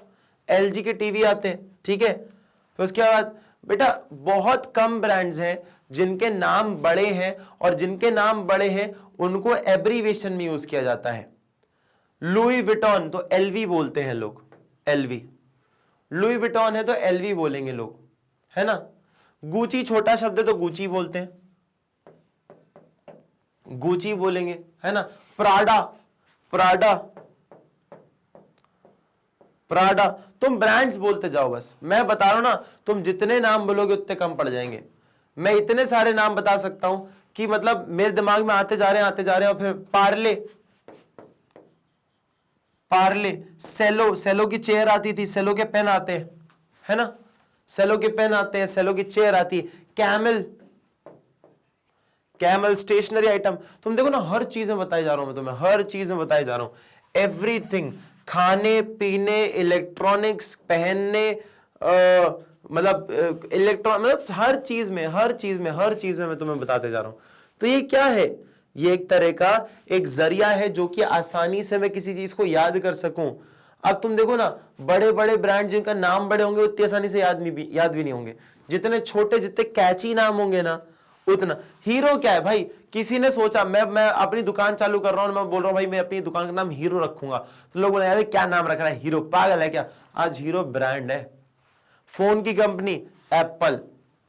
एलजी के टीवी आते हैं, ठीक है। फिर उसके बाद बेटा बहुत कम ब्रांड्स हैं जिनके नाम बड़े हैं, और जिनके नाम बड़े हैं उनको एब्रीवेशन में यूज किया जाता है। लुई विटॉन तो एलवी बोलते हैं लोग, एलवी। लुई विटॉन है तो एलवी बोलेंगे लोग, है ना। गुची छोटा शब्द है तो गुची बोलते हैं, गुची बोलेंगे, है ना। Prada, Prada, Prada. तुम ब्रांड्स बोलते जाओ बस, मैं बता रहा हूं ना, तुम जितने नाम बोलोगे उतने कम पड़ जाएंगे। मैं इतने सारे नाम बता सकता हूं कि मतलब मेरे दिमाग में आते जा रहे हैं, आते जा रहे हैं। और फिर पार्ले, पार्ले, सेलो, सेलो की चेयर आती थी, सेलो के पेन आते हैं, है ना, सेलो के पेन आते हैं, सेलो की चेयर आती है। Camel, camel stationery item. तुम देखो ना, हर चीज में बताई जा रहा हूं मैं तुम्हें, हर चीज में बताई जा रहा हूं। एवरीथिंग, खाने पीने, इलेक्ट्रॉनिक्स, पहनने, मतलब इलेक्ट्रॉन, मतलब हर चीज में, हर चीज में, हर चीज में मैं तुम्हें बताते जा रहा हूं। तो ये क्या है, ये एक तरह का एक जरिया है जो कि आसानी से मैं किसी चीज को याद कर सकूं। अब तुम देखो ना, बड़े बड़े ब्रांड जिनका नाम बड़े होंगे उतनी आसानी से याद भी नहीं होंगे। जितने छोटे, जितने कैची नाम होंगे ना उतना। हीरो क्या है भाई, किसी ने सोचा, मैं अपनी दुकान चालू कर रहा हूं, मैं बोल रहा हूं भाई मैं अपनी दुकान का नाम हीरो रखूंगा, तो लोग बोले यार क्या नाम रख रहा है हीरो, पागल है क्या। आज हीरो ब्रांड है। फोन की कंपनी एप्पल,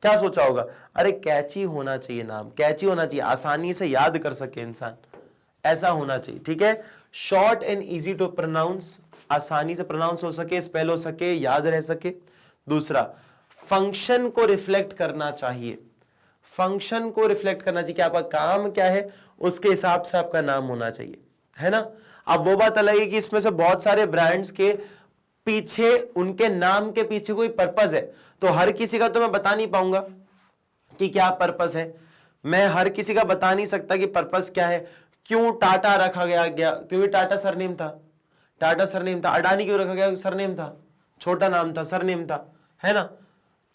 क्या सोचा होगा, अरे कैची होना चाहिए नाम, कैची होना चाहिए, आसानी से याद कर सके इंसान, ऐसा होना चाहिए, ठीक है। Short and easy to pronounce, आसानी से प्रोनाउंस हो सके, स्पेल हो सके, याद रह सके। दूसरा, फंक्शन को रिफ्लेक्ट करना चाहिए, फंक्शन को रिफ्लेक्ट करना चाहिए कि आपका काम क्या है उसके हिसाब से आपका नाम होना चाहिए, है ना। अब वो बात अलग है कि इसमें से बहुत सारे ब्रांड्स के पीछे, उनके नाम के पीछे कोई पर्पस है, तो हर किसी का तो मैं बता नहीं पाऊंगा कि क्या पर्पस है। मैं हर किसी का बता नहीं सकता कि पर्पस क्या है। क्यों टाटा रखा गया, क्योंकि टाटा सरनेम था, टाटा सरनेम था। अडानी क्यों रखा गया, सरनेम था, छोटा नाम था, सरनेम था, है ना,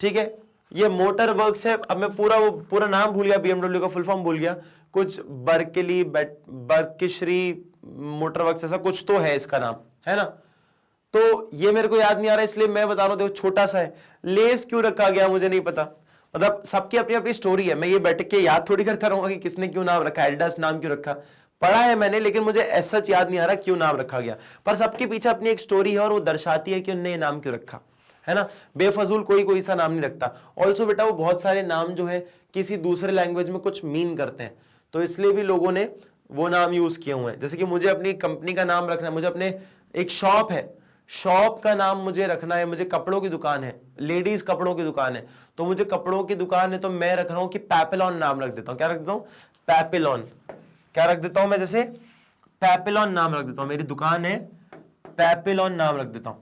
ठीक है। ये मोटर वर्क्स है, अब मैं पूरा नाम भूल गया, बीएमडब्ल्यू का फुल फॉर्म भूल गया, कुछ बर्कली, बर्किशरी मोटर वर्क्स, ऐसा कुछ तो है इसका नाम, है ना। तो ये मेरे को याद नहीं आ रहा, इसलिए मैं बता रहा हूं, देखो छोटा सा है। लेस क्यों रखा गया मुझे नहीं पता, मतलब सबकी अपनी अपनी स्टोरी है। मैं ये बैठ के याद थोड़ी करता रहूंगा कि किसने क्यों नाम रखा, एडिडास नाम क्यों रखा, पढ़ा है मैंने, लेकिन मुझे ऐसा याद नहीं आ रहा क्यों नाम रखा गया। पर सबके पीछे अपनी एक स्टोरी है और वो दर्शाती है कि उनने नाम क्यों रखा, है ना। बेफजूल कोई सा नाम नहीं रखता। ऑल्सो बेटा वो बहुत सारे नाम जो है किसी दूसरे लैंग्वेज में कुछ मीन करते हैं, तो इसलिए भी लोगों ने वो नाम यूज किए हुए हैं। जैसे कि मुझे अपनी कंपनी का नाम रखना है, मुझे अपने एक शॉप है, शॉप का नाम मुझे रखना है, मुझे कपड़ों की दुकान है, लेडीज कपड़ों की दुकान है, तो मुझे कपड़ों की दुकान है, तो मैं रख रहा हूं कि पैपिलॉन नाम रख देता हूं। क्या रख देता हूं, पैपिलॉन। क्या रख देता हूं मैं, जैसे पैपिलॉन नाम रख देता हूं, मेरी दुकान है, पैपिलॉन नाम रख देता हूं।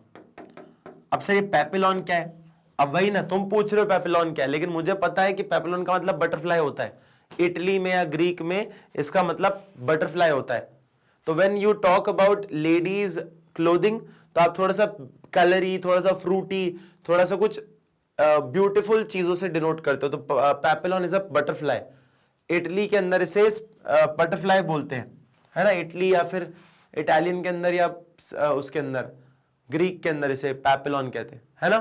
अब सर ये पैपिलॉन क्या है, अब वही ना, तुम पूछ रहे हो पैपिलॉन क्या है, लेकिन मुझे पता है कि पैपिलॉन का मतलब बटरफ्लाई होता है। इटली में या ग्रीक में इसका मतलब बटरफ्लाई होता है। तो when you talk about ladies clothing, तो आप थोड़ा सा कलरी, थोड़ा सा फ्रूटी, थोड़ा सा कुछ ब्यूटीफुल चीजों से डिनोट करते हो। तो पैपिलॉन इज अ बटरफ्लाई। इटली के अंदर इसे बटरफ्लाई बोलते हैं, है ना, इटली या फिर इटालियन के अंदर या उसके अंदर ग्रीक के अंदर इसे पैपिलॉन कहते हैं, है ना।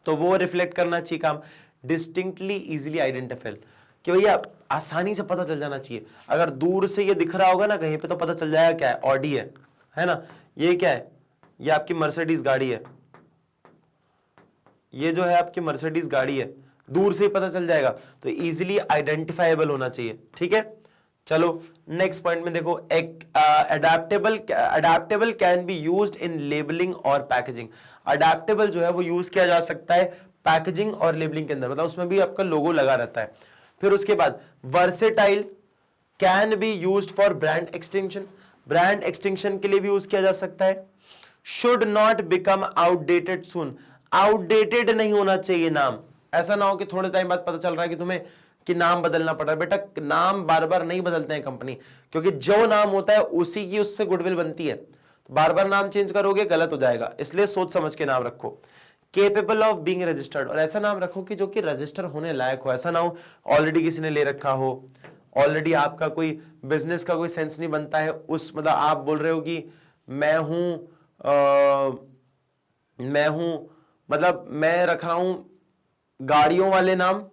तो वो रिफ्लेक्ट करना चाहिए काम, डिस्टिंक्टली इजीली आइडेंटिफाइड, कि भैया आसानी से पता चल जाना चाहिए। अगर दूर से ये दिख रहा होगा ना कहीं पे, तो पता चल जाएगा क्या है, ऑडी है ना। ये क्या है, ये आपकी मर्सिडीज गाड़ी है, ये जो है आपकी मर्सिडीज गाड़ी है, दूर से ही पता चल जाएगा। तो इजीली आइडेंटिफाइबल होना चाहिए, ठीक है। चलो नेक्स्ट पॉइंट में देखो, adaptable can be used in labelling और पैकेजिंग। अडेप्टेबल जो है वो यूज किया जा सकता है पैकेजिंग और लेबलिंग के अंदर, मतलब उसमें भी आपका लोगो लगा रहता है। फिर उसके बाद versatile can be used for brand extension, brand extension के लिए भी यूज किया जा सकता है। Should not become outdated soon, outdated नहीं होना चाहिए नाम। ऐसा ना हो कि थोड़े टाइम बाद पता चल रहा है कि तुम्हें कि नाम बदलना पड़ रहा है। बेटा नाम बार बार नहीं बदलते हैं कंपनी, क्योंकि जो नाम होता है उसी की उससे गुडविल बनती है। तो बार बार नाम चेंज करोगे गलत हो जाएगा, इसलिए सोच समझ के नाम रखो। केपेबल ऑफ बीइंग रजिस्टर्ड, और ऐसा नाम रखो कि जो कि रजिस्टर होने लायक हो, ऐसा ना हो ऑलरेडी किसी ने ले रखा हो, ऑलरेडी आपका कोई बिजनेस का कोई सेंस नहीं बनता है उस, मतलब आप बोल रहे हो कि मैं हूं मतलब मैं रख रहा हूं गाड़ियों वाले नाम,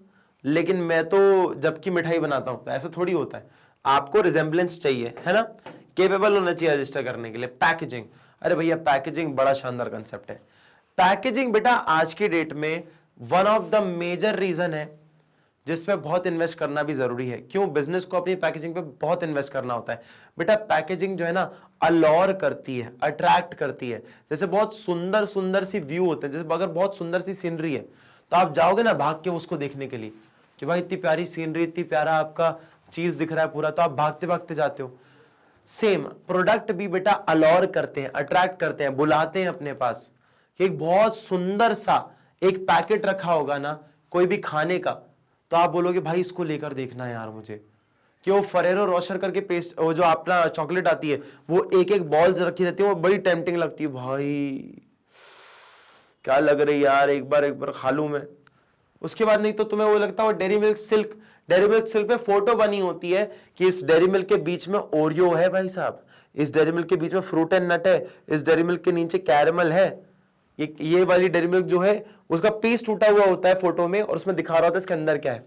लेकिन मैं तो जबकि मिठाई बनाता हूं, तो ऐसा थोड़ी होता है। आपको रिजेंबलेंस चाहिए, है ना, केपेबल होना चाहिए रजिस्टर करने के लिए। पैकेजिंग, अरे भैया पैकेजिंग बड़ा शानदार कंसेप्ट है। पैकेजिंग बेटा आज की डेट में one of the major reason है जिसपे बहुत इन्वेस्ट करना भी जरूरी है। क्यों? बिजनेस को अपनी पैकेजिंग पे बहुत इन्वेस्ट करना होता है। बेटा पैकेजिंग जो है ना अलोर करती है, अट्रैक्ट करती है। जैसे बहुत सुंदर सुंदर सी व्यू होते हैं, जैसे अगर बहुत सुंदर सी सीनरी है तो आप जाओगे ना भाग के उसको देखने के लिए कि भाई इतनी प्यारी सीनरी, इतनी प्यारा आपका चीज दिख रहा है पूरा, तो आप भागते भागते जाते हो। सेम प्रोडक्ट भी बेटा अलोर करते हैं, अट्रैक्ट करते हैं, बुलाते हैं अपने पास। एक बहुत सुंदर सा एक पैकेट रखा होगा ना कोई भी खाने का, तो आप बोलोगे भाई इसको लेकर देखना है यार मुझे, कि वो फरेरो रोशर करके पेस्ट, वो जो अपना चॉकलेट आती है वो एक एक बॉल्स रखी रहती है, वो बड़ी टेम्पटिंग लगती है, भाई क्या लग रही है यार, एक बार खा लूं मैं। उसके बाद नहीं तो तुम्हें वो लगता है dairy milk silk, dairy milk silk पे फोटो बनी होती है कि इस डेयरी मिल्क के बीच में ओरियो है भाई साहब, इस डेयरी मिल्क के बीच में फ्रूट एंड नट है, इस डेयरी मिल्क के नीचे कैरमल है। ये वाली डेयरी मिल्क जो है उसका पीस टूटा हुआ होता है फोटो में, और उसमें दिखा रहा होता है इसके अंदर क्या है।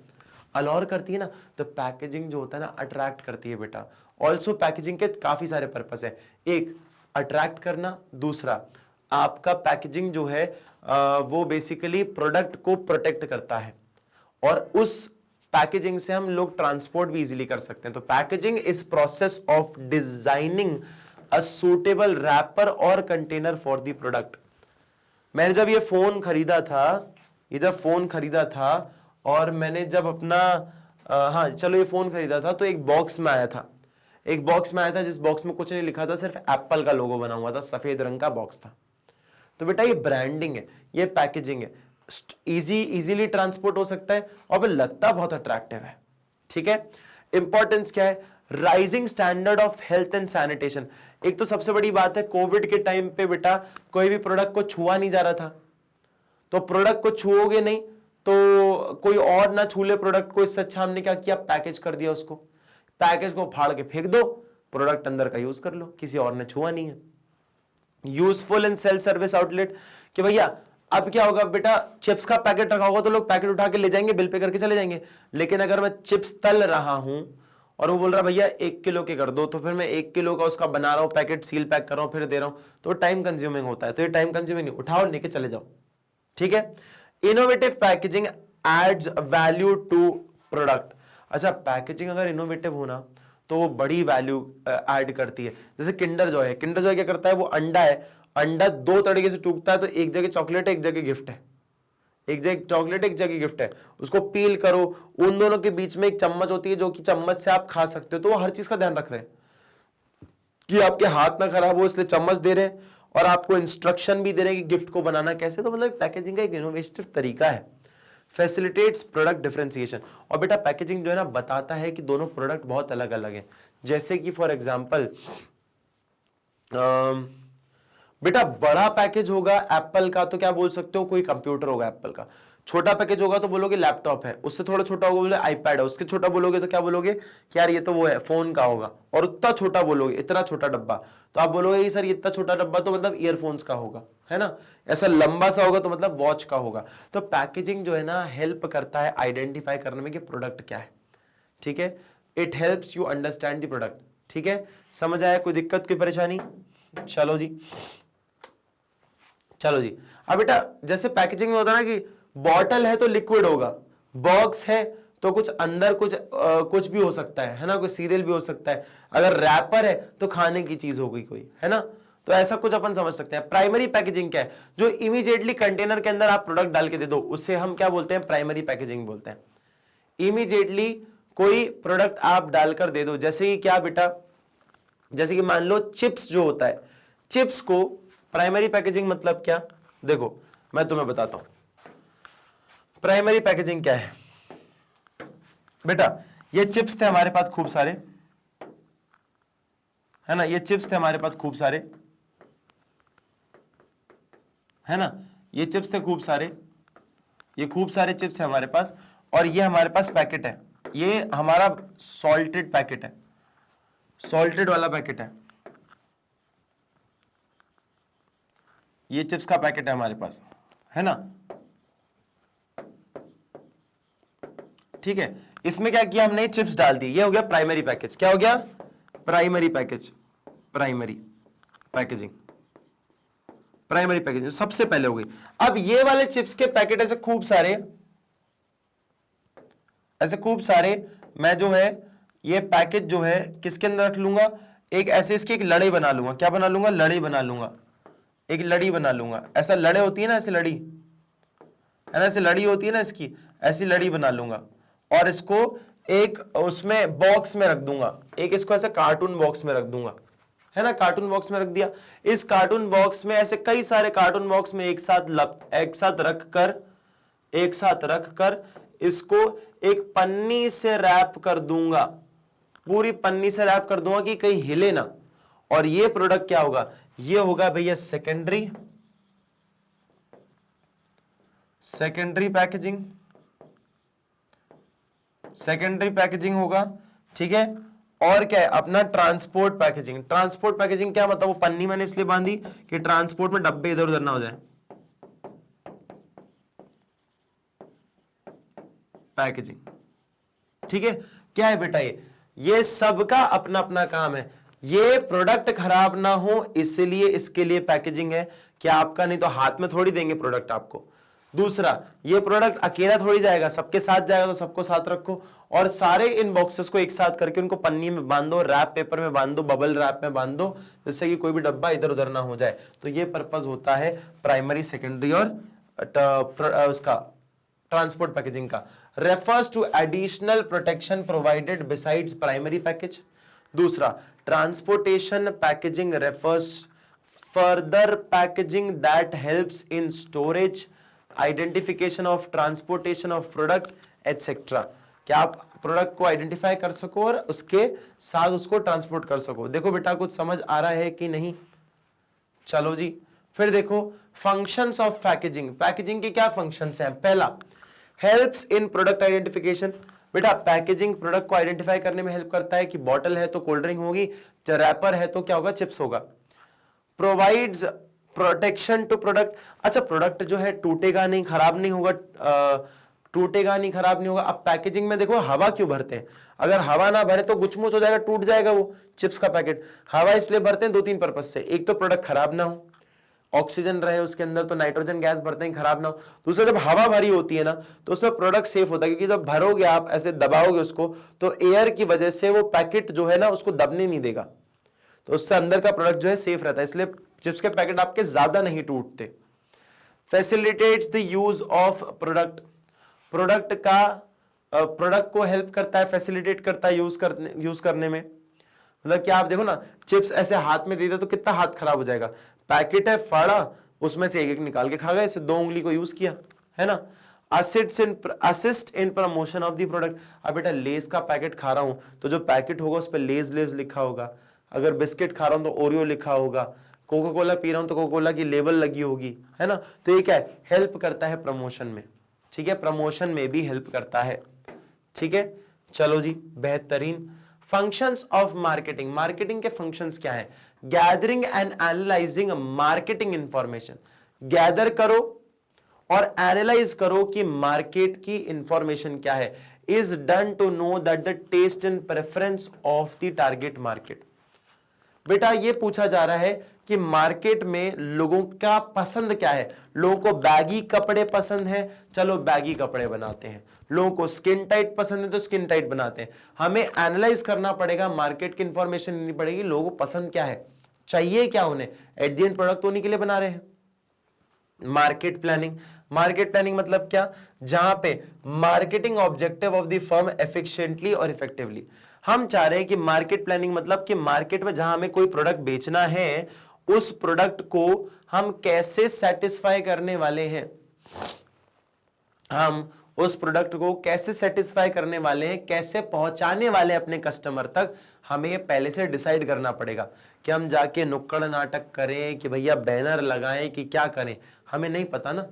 अलाउर करती है ना, तो पैकेजिंग जो होता है ना अट्रैक्ट करती है बेटा। ऑल्सो पैकेजिंग के काफी सारे पर्पस है, एक अट्रैक्ट करना, दूसरा आपका पैकेजिंग जो है वो बेसिकली प्रोडक्ट को प्रोटेक्ट करता है, और उस पैकेजिंग से हम लोग ट्रांसपोर्ट भी इजीली कर सकते हैं। तो packaging is process of designing a suitable wrapper और कंटेनर फॉर द प्रोडक्ट। मैंने जब ये फोन खरीदा था, और मैंने जब अपना हाँ चलो ये फोन खरीदा था, तो एक बॉक्स में आया था, जिस बॉक्स में कुछ नहीं लिखा था, सिर्फ एप्पल का लोगो बना हुआ था, सफेद रंग का बॉक्स था। तो बेटा ये ब्रांडिंग है, ये पैकेजिंग है, इजीली ट्रांसपोर्ट हो सकता है, और फिर लगता बहुत अट्रैक्टिव है। ठीक है, इंपॉर्टेंस क्या है? Rising standard of health and sanitation. एक तो सबसे बड़ी बात है कोविड के टाइम पे बेटा कोई भी प्रोडक्ट को छुआ नहीं जा रहा था, तो प्रोडक्ट को छुओगे नहीं तो कोई और ना छू ले प्रोडक्ट को, इससे अच्छा हमने क्या किया, पैकेज कर दिया उसको, पैकेज को फाड़ के फेंक दो, प्रोडक्ट अंदर का यूज कर लो, किसी और ने छुआ नहीं है। Useful in self service outlet, कि भैया अब क्या होगा बेटा, चिप्स का पैकेट रखा होगा तो लोग पैकेट उठा के ले जाएंगे, बिल पे करके चले जाएंगे। लेकिन अगर मैं चिप्स तल रहा हूं और वो बोल रहा भैया 1 किलो के कर दो, तो फिर मैं 1 किलो का उसका बना रहा हूं, पैकेट सील पैक कर रहा हूं, फिर दे रहा हूं, तो टाइम कंज्यूमिंग होता है। तो ये टाइम कंज्यूमिंग नहीं, उठाओ लेके चले जाओ। ठीक है, innovative packaging adds value to product. अच्छा, पैकेजिंग अगर इनोवेटिव होना तो वो बड़ी वैल्यू ऐड करती है। जैसे किंडर जॉय है, किंडर जॉय क्या करता है, वो अंडा है, अंडा 2 तरीके से टूटता है, तो एक जगह चॉकलेट है, एक जगह गिफ्ट है, एक जगह चॉकलेट एक जगह गिफ्ट है, उसको पील करो, उन दोनों के बीच में एक चम्मच होती है जो कि चम्मच से आप खा सकते हो। तो वो हर चीज का ध्यान रख रहे हैं कि आपके हाथ ना खराब हो, इसलिए चम्मच दे रहे हैं, और आपको इंस्ट्रक्शन भी दे रहे हैं कि गिफ्ट को बनाना कैसे। तो मतलब पैकेजिंग का एक इनोवेटिव तरीका है, फैसिलिटेट्स प्रोडक्ट डिफरेंशिएशन। और बेटा पैकेजिंग जो है ना बताता है कि दोनों प्रोडक्ट बहुत अलग अलग हैं। जैसे कि फॉर एग्जांपल बेटा बड़ा पैकेज होगा एप्पल का तो क्या बोल सकते हो, कोई कंप्यूटर होगा एप्पल का। छोटा पैकेज होगा तो बोलोगे लैपटॉप है, उससे थोड़ा छोटा होगा बोले आईपैड है, उसके छोटा बोलोगे तो क्या बोलोगे कि यार ये तो वो है फोन का होगा। और उतना छोटा बोलोगे, इतना छोटा डब्बा, तो आप बोलोगे सर इतना छोटा डब्बा तो मतलब ईयरफोन्स का होगा, है ना। ऐसा लंबा सा होगा तो मतलब वॉच का होगा। तो पैकेजिंग जो है ना हेल्प करता है आइडेंटिफाई करने में कि प्रोडक्ट क्या है। ठीक है, it helps you understand the product. ठीक है, समझ आया, कोई दिक्कत कोई परेशानी? चलो जी, चलो जी। अब बेटा जैसे पैकेजिंग में होता है ना कि बॉटल है तो लिक्विड होगा, बॉक्स है तो कुछ अंदर कुछ भी हो सकता है ना, कोई सीरियल भी हो सकता है, अगर रैपर है तो खाने की चीज हो गई कोई, है ना। तो ऐसा कुछ अपन समझ सकते हैं। प्राइमरी पैकेजिंग क्या है, जो इमीडिएटली कंटेनर के अंदर आप प्रोडक्ट डाल के दे दो, उससे हम क्या बोलते हैं, प्राइमरी पैकेजिंग बोलते हैं। इमीडिएटली कोई प्रोडक्ट आप डालकर दे दो, जैसे कि क्या बेटा, जैसे कि मान लो चिप्स जो होता है, चिप्स को प्राइमरी पैकेजिंग मतलब क्या, देखो मैं तुम्हें बताता हूं प्राइमरी पैकेजिंग क्या है। बेटा ये चिप्स थे हमारे पास खूब सारे, है ना, ये चिप्स थे हमारे पास खूब सारे, है ना, ये चिप्स थे खूब सारे, ये खूब सारे चिप्स है हमारे पास, और ये हमारे पास पैकेट है, ये हमारा सॉल्टेड पैकेट है, सॉल्टेड वाला पैकेट है, ये चिप्स का पैकेट है हमारे पास, है ना। ठीक है, इसमें क्या किया हमने, चिप्स डाल दी, ये हो गया प्राइमरी पैकेज। क्या हो गया, primary package, primary packaging, primary packaging सबसे पहले हो गई। अब ये वाले चिप्स के पैकेट ऐसे खूब सारे, ऐसे खूब सारे, मैं जो है ये पैकेज जो है किसके अंदर रख लूंगा, एक ऐसे इसकी एक लड़ी बना लूंगा। क्या बना लूंगा, लड़ी बना लूंगा, एक लड़ी बना लूंगा। ऐसा लड़े होती है ना, ऐसे लड़ी है ना, ऐसे लड़ी होती है ना इसकी, ऐसी लड़ी बना लूंगा, और इसको एक उसमें बॉक्स में रख दूंगा, एक इसको ऐसे कार्टून बॉक्स में रख दूंगा, है ना, कार्टून बॉक्स में रख दिया। इस कार्टून बॉक्स में ऐसे कई सारे कार्टून बॉक्स में एक साथ रख कर इसको एक पन्नी से रैप कर दूंगा, पूरी पन्नी से रैप कर दूंगा कि कहीं हिले ना। और ये प्रोडक्ट क्या होगा, ये होगा भैया secondary, secondary packaging, secondary packaging होगा। ठीक है, और क्या है अपना ट्रांसपोर्ट पैकेजिंग। ट्रांसपोर्ट पैकेजिंग क्या मतलब, वो पन्नी मैंने इसलिए बांधी कि ट्रांसपोर्ट में डब्बे इधर उधर ना हो जाए। पैकेजिंग, ठीक है, क्या है बेटा, ये सबका अपना अपना काम है। ये प्रोडक्ट खराब ना हो इसलिए इसके लिए पैकेजिंग है, क्या आपका, नहीं तो हाथ में थोड़ी देंगे प्रोडक्ट आपको। दूसरा, ये प्रोडक्ट अकेला थोड़ी जाएगा, सबके साथ जाएगा, तो सबको साथ रखो, और सारे इन बॉक्सेस को एक साथ करके उनको पन्नी में बांधो, रैप पेपर में बांधो, बबल रैप में बांधो, जिससे कि कोई भी डब्बा इधर उधर ना हो जाए। तो ये पर्पस होता है प्राइमरी, सेकेंडरी और उसका ट्रांसपोर्ट पैकेजिंग का। Refers to additional protection provided besides primary package. दूसरा, transportation packaging refers further packaging that helps in storage, identification of transportation of product etcetera. क्या आप प्रोडक्ट को आइडेंटिफाई कर सको और उसके साथ उसको ट्रांसपोर्ट कर सको। देखो बेटा, कुछ समझ आ रहा है कि नहीं, चलो जी। फिर देखो फंक्शंस ऑफ पैकेजिंग। पैकेजिंग के क्या फंक्शंस हैं, पहला हेल्प्स इन प्रोडक्ट आइडेंटिफिकेशन। बेटा पैकेजिंग प्रोडक्ट को आइडेंटिफाई करने में हेल्प करता है कि बॉटल है तो कोल्ड ड्रिंक होगी, रैपर है तो क्या होगा, चिप्स होगा। Provides protection to product. अच्छा, प्रोडक्ट जो है टूटेगा नहीं, खराब नहीं होगा, टूटेगा नहीं, खराब नहीं होगा। अब पैकेजिंग में देखो हवा क्यों भरते हैं, अगर हवा ना भरे तो गुचमुच हो जाएगा, टूट जाएगा वो चिप्स का पैकेट। हवा इसलिए भरते हैं दो तीन पर्पज से, एक तो प्रोडक्ट खराब ना हो, ऑक्सीजन रहे उसके अंदर, तो नाइट्रोजन गैस भरते हैं खराब ना हो। दूसरा, जब हवा भरी होती है ना तो उसमें प्रोडक्ट सेफ होता है, क्योंकि जब भरोगे आप ऐसे दबाओगे उसको तो एयर की वजह से वो पैकेट जो है ना उसको दबने नहीं देगा, तो उससे अंदर का प्रोडक्ट जो है सेफ रहता है, इसलिए चिप्स के पैकेट आपके ज्यादा नहीं टूटते। Facilitates the use of product. Product को हेल्प करता है, फैसिलिटेट करता है यूज करने में। मतलब क्या, आप देखो ना चिप्स ऐसे हाथ में दे दे तो कितना हाथ खराब हो जाएगा। पैकेट है फाड़ा, उसमें से एक एक निकाल के खा गए, इसे दो उंगली को यूज किया, है ना। Assist in promotion of the product. अब बेटा लेस का पैकेट खा रहा हूं तो जो पैकेट होगा उस पर लेज लिखा होगा, अगर बिस्किट खा रहा हूं तो ओरियो लिखा होगा, कोका कोला पी रहा हूं तो कोका कोला की लेबल लगी होगी, है ना। तो ये क्या है, हेल्प करता है प्रमोशन में। ठीक है, प्रमोशन में भी हेल्प करता है। ठीक है, चलो जी, बेहतरीन। Functions of marketing. मार्केटिंग के फंक्शंस क्या है, gathering and analysing marketing information. Gather करो और एनालाइज करो कि मार्केट की इंफॉर्मेशन क्या है। Is done to know that the taste and preference of the target market. बेटा ये पूछा जा रहा है कि मार्केट में लोगों का पसंद क्या है। लोगों को बैगी कपड़े पसंद है, चलो बैगी कपड़े बनाते हैं। लोगों को स्किन टाइट पसंद है तो स्किन टाइट बनाते हैं। हमें एनालाइज करना पड़ेगा, मार्केट की इंफॉर्मेशन लेनी पड़ेगी, लोगों को पसंद क्या है, चाहिए क्या उन्हें, एट द एंड प्रोडक्ट तो उन्हीं के लिए बना रहे हैं। Market planning. मार्केट प्लानिंग मतलब क्या, जहां पे marketing objective of the firm efficiently और इफेक्टिवली। हम चाह रहे हैं कि मार्केट प्लानिंग मतलब कि मार्केट में जहां हमें कोई प्रोडक्ट बेचना है उस प्रोडक्ट को हम कैसे सेटिस्फाई करने वाले हैं, हम उस प्रोडक्ट को कैसे सेटिस्फाई करने वाले हैं, कैसे पहुंचाने वाले हैं अपने कस्टमर तक, हमें पहले से डिसाइड करना पड़ेगा। कि हम जाके नुक्कड़ नाटक करें कि भैया बैनर लगाएं कि क्या करें, हमें नहीं पता ना,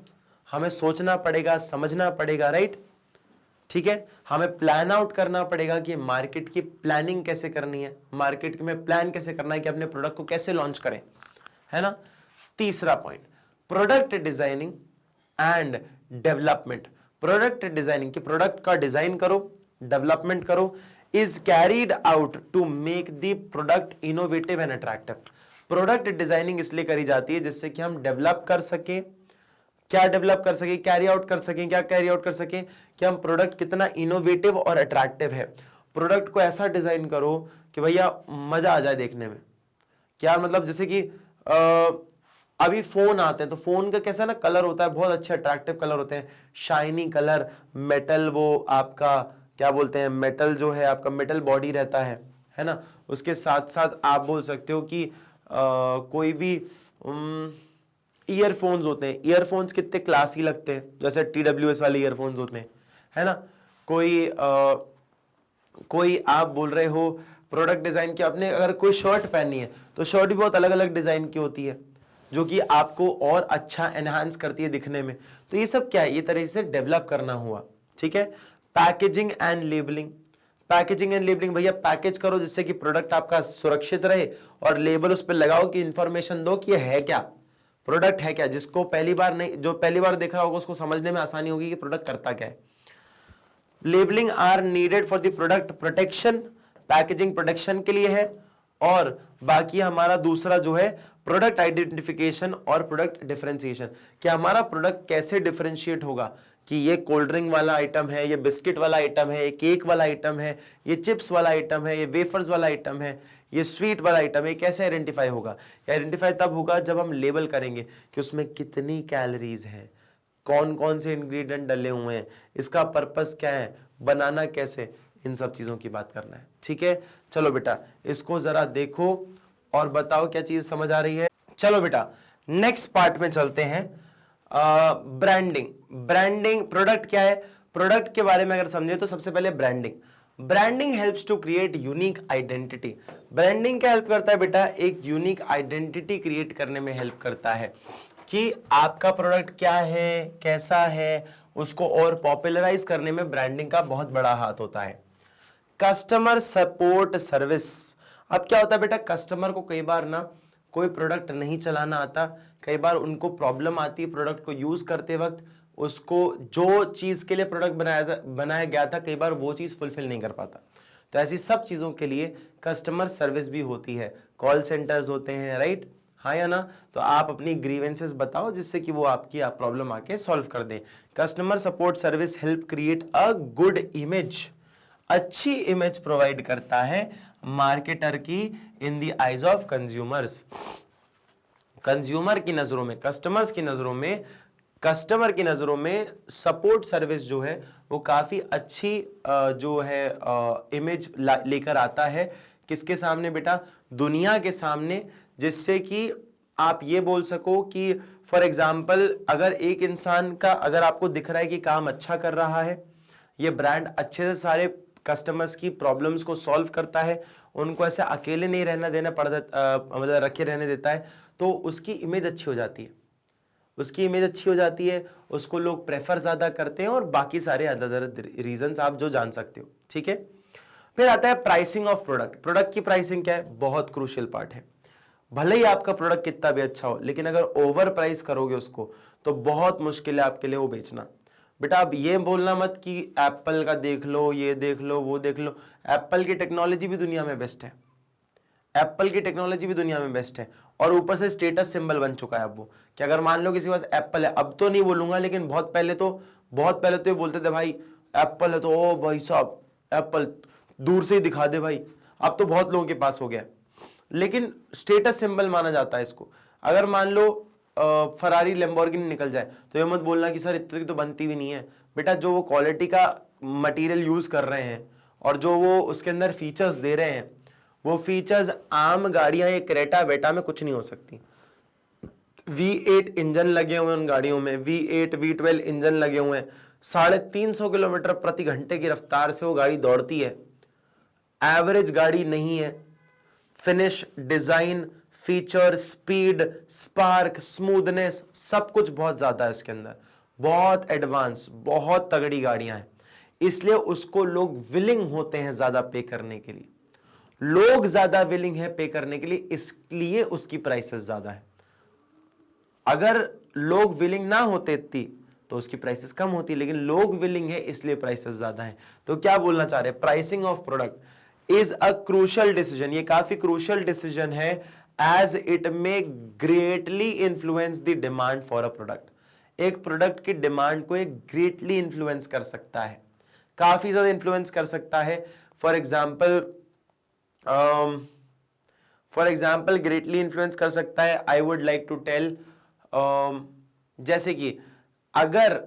हमें सोचना पड़ेगा, समझना पड़ेगा, राइट। ठीक है, हमें प्लान आउट करना पड़ेगा कि मार्केट की प्लानिंग कैसे करनी है, मार्केट में प्लान कैसे करना है कि अपने प्रोडक्ट को कैसे लॉन्च करें, है ना। तीसरा point, product designing and development. Product designing की प्रोडक्ट का डिजाइन करो, डेवलपमेंट करो, is carried out to make the product innovative and attractive. Product designing इसलिए करी जाती है जिससे कि हम डेवलप कर सके, क्या डेवलप कर सके, कैरी आउट कर सकें, क्या कैरी आउट कर सकें कि हम प्रोडक्ट कितना इनोवेटिव और अट्रैक्टिव है। प्रोडक्ट को ऐसा डिजाइन करो कि भैया मजा आ जाए देखने में। क्या मतलब, जैसे कि अभी फोन आते हैं तो फोन का कैसा ना कलर होता है, बहुत अच्छे अट्रैक्टिव कलर होते हैं, शाइनी कलर, मेटल, वो आपका क्या बोलते हैं, मेटल जो है आपका मेटल बॉडी रहता है ना। उसके साथ साथ आप बोल सकते हो कि कोई भी ईयरफोन्स होते हैं, ईयरफोन्स कितने क्लासी लगते हैं, जैसे TWS वाले ईयरफोन्स होते हैं, है ना। कोई आप बोल रहे हो प्रोडक्ट डिजाइन की, आपने अगर कोई शर्ट पहनी है तो शर्ट भी बहुत अलग अलग डिजाइन की होती है जो कि आपको और अच्छा एनहांस करती है दिखने में। तो ये सब क्या है, ये तरह से डेवलप करना हुआ। ठीक है, packaging and labelling. Packaging and labelling, भैया पैकेज करो जिससे कि प्रोडक्ट आपका सुरक्षित रहे, और लेबल उस पर लगाओ कि इंफॉर्मेशन दो कि ये है क्या, प्रोडक्ट है क्या, जिसको पहली बार नहीं, जो पहली बार देखा होगा उसको समझने में आसानी होगी कि प्रोडक्ट करता क्या है। Labelling are needed for the product protection, packaging protection के लिए है, और बाकी हमारा दूसरा जो है प्रोडक्ट आइडेंटिफिकेशन और प्रोडक्ट डिफरेंशिएशन, कि हमारा प्रोडक्ट कैसे डिफरेंशिएट होगा कि ये कोल्ड ड्रिंक वाला आइटम है, ये बिस्किट वाला आइटम है, ये केक वाला आइटम है, ये चिप्स वाला आइटम है, ये वेफर्स वाला आइटम है, ये स्वीट वाला आइटम है। कैसे आइडेंटिफाई होगा, आइडेंटिफाई तब होगा जब हम लेबल करेंगे कि उसमें कितनी कैलोरीज है, कौन कौन से इंग्रेडिएंट डले हुए हैं, इसका पर्पस क्या है, बनाना कैसे, इन सब चीजों की बात करना है। ठीक है, चलो बेटा इसको जरा देखो और बताओ क्या चीज समझ आ रही है। चलो बेटा नेक्स्ट पार्ट में चलते हैं, ब्रांडिंग। ब्रांडिंग, प्रोडक्ट क्या है, प्रोडक्ट के बारे में अगर समझे तो सबसे पहले branding. Branding helps to create unique identity. Branding क्या हेल्प करता है बेटा, एक यूनिक आइडेंटिटी क्रिएट करने में हेल्प करता है कि आपका प्रोडक्ट क्या है, कैसा है, उसको और पॉपुलराइज करने में ब्रांडिंग का बहुत बड़ा हाथ होता है। Customer support service. अब क्या होता है बेटा, कस्टमर को कई बार ना कोई प्रोडक्ट नहीं चलाना आता, कई बार उनको प्रॉब्लम आती है प्रोडक्ट को यूज करते वक्त, उसको जो चीज के लिए प्रोडक्ट बनाया गया था कई बार वो चीज फुलफिल नहीं कर पाता। तो ऐसी सब चीजों के लिए कस्टमर सर्विस भी होती है, कॉल सेंटर्स होते हैं, राइट, हाँ या ना। तो आप अपनी ग्रीवेंसेस बताओ जिससे कि वो आपकी प्रॉब्लम आके सॉल्व कर दें। Customer support service help create a good image, अच्छी इमेज प्रोवाइड करता है मार्केटर की in the eyes of consumers. Consumer की नजरों में, कस्टमर्स की नजरों में, कस्टमर की नजरों में सपोर्ट सर्विस जो है वो काफी अच्छी जो है इमेज लेकर आता है। किसके सामने बेटा, दुनिया के सामने, जिससे कि आप ये बोल सको कि फॉर एग्जाम्पल अगर एक इंसान का, अगर आपको दिख रहा है कि काम अच्छा कर रहा है, ये ब्रांड अच्छे से सारे कस्टमर्स की प्रॉब्लम्स को सॉल्व करता है, उनको ऐसे अकेले नहीं रहना देना पड़ता, मतलब रखे रहने देता है, तो उसकी इमेज अच्छी हो जाती है, उसकी इमेज अच्छी हो जाती है, उसको लोग प्रेफर ज्यादा करते हैं, और बाकी सारे अदर रीजंस आप जो जान सकते हो। ठीक है, फिर आता है प्राइसिंग ऑफ प्रोडक्ट। प्रोडक्ट की प्राइसिंग क्या है, बहुत क्रूशियल पार्ट है। भले ही आपका प्रोडक्ट कितना भी अच्छा हो, लेकिन अगर ओवर प्राइस करोगे उसको तो बहुत मुश्किल है आपके लिए वो बेचना। बेटा आप ये बोलना मत कि एप्पल का देख लो, ये देख लो, वो देख लो। एप्पल की टेक्नोलॉजी भी दुनिया में बेस्ट है, एप्पल की टेक्नोलॉजी भी दुनिया में बेस्ट है, और ऊपर से स्टेटस सिंबल बन चुका है अब वो, कि अगर मान लो किसी के पास एप्पल है, अब तो नहीं बोलूंगा लेकिन बहुत पहले तो ये बोलते थे भाई एप्पल है तो ओ भाई साहब एप्पल, दूर से ही दिखा दे भाई। अब तो बहुत लोगों के पास हो गया, लेकिन स्टेटस सिंबल माना जाता है इसको। अगर मान लो फरारी लैम्बोर्गिनी निकल जाए तो ये मत बोलना कि सर इतनी तो बनती भी नहीं है। बेटा जो वो क्वालिटी का मटेरियल यूज कर रहे हैं और जो वो उसके अंदर फीचर्स दे रहे हैं, वो फीचर्स आम गाड़ियां, ये क्रेटा वेटा में कुछ नहीं हो सकती। V8 इंजन लगे हुए हैं उन गाड़ियों में, V8 V12 इंजन लगे हुए हैं, 350 किलोमीटर प्रति घंटे की रफ्तार से वो गाड़ी दौड़ती है। एवरेज गाड़ी नहीं है। Finish, design, feature, speed, spark, smoothness, सब कुछ बहुत ज्यादा है इसके अंदर, बहुत एडवांस, बहुत तगड़ी गाड़ियां हैं, इसलिए उसको लोग विलिंग होते हैं ज्यादा पे करने के लिए। लोग ज्यादा विलिंग है पे करने के लिए, इसलिए उसकी प्राइसेस ज्यादा है। अगर लोग विलिंग ना होते इतनी तो उसकी प्राइसेस कम होती, लेकिन लोग विलिंग है इसलिए प्राइसेस ज्यादा है। तो क्या बोलना चाह रहे हैं, pricing of product is a crucial decision, ये काफी क्रूशियल डिसीजन है, as it may greatly influence the demand for a product. एक प्रोडक्ट की डिमांड को एक ग्रेटली इन्फ्लुएंस कर सकता है, काफी ज्यादा इन्फ्लुएंस कर सकता है। फॉर एग्जाम्पल ग्रेटली इन्फ्लुएंस कर सकता है, I would like to tell, जैसे कि अगर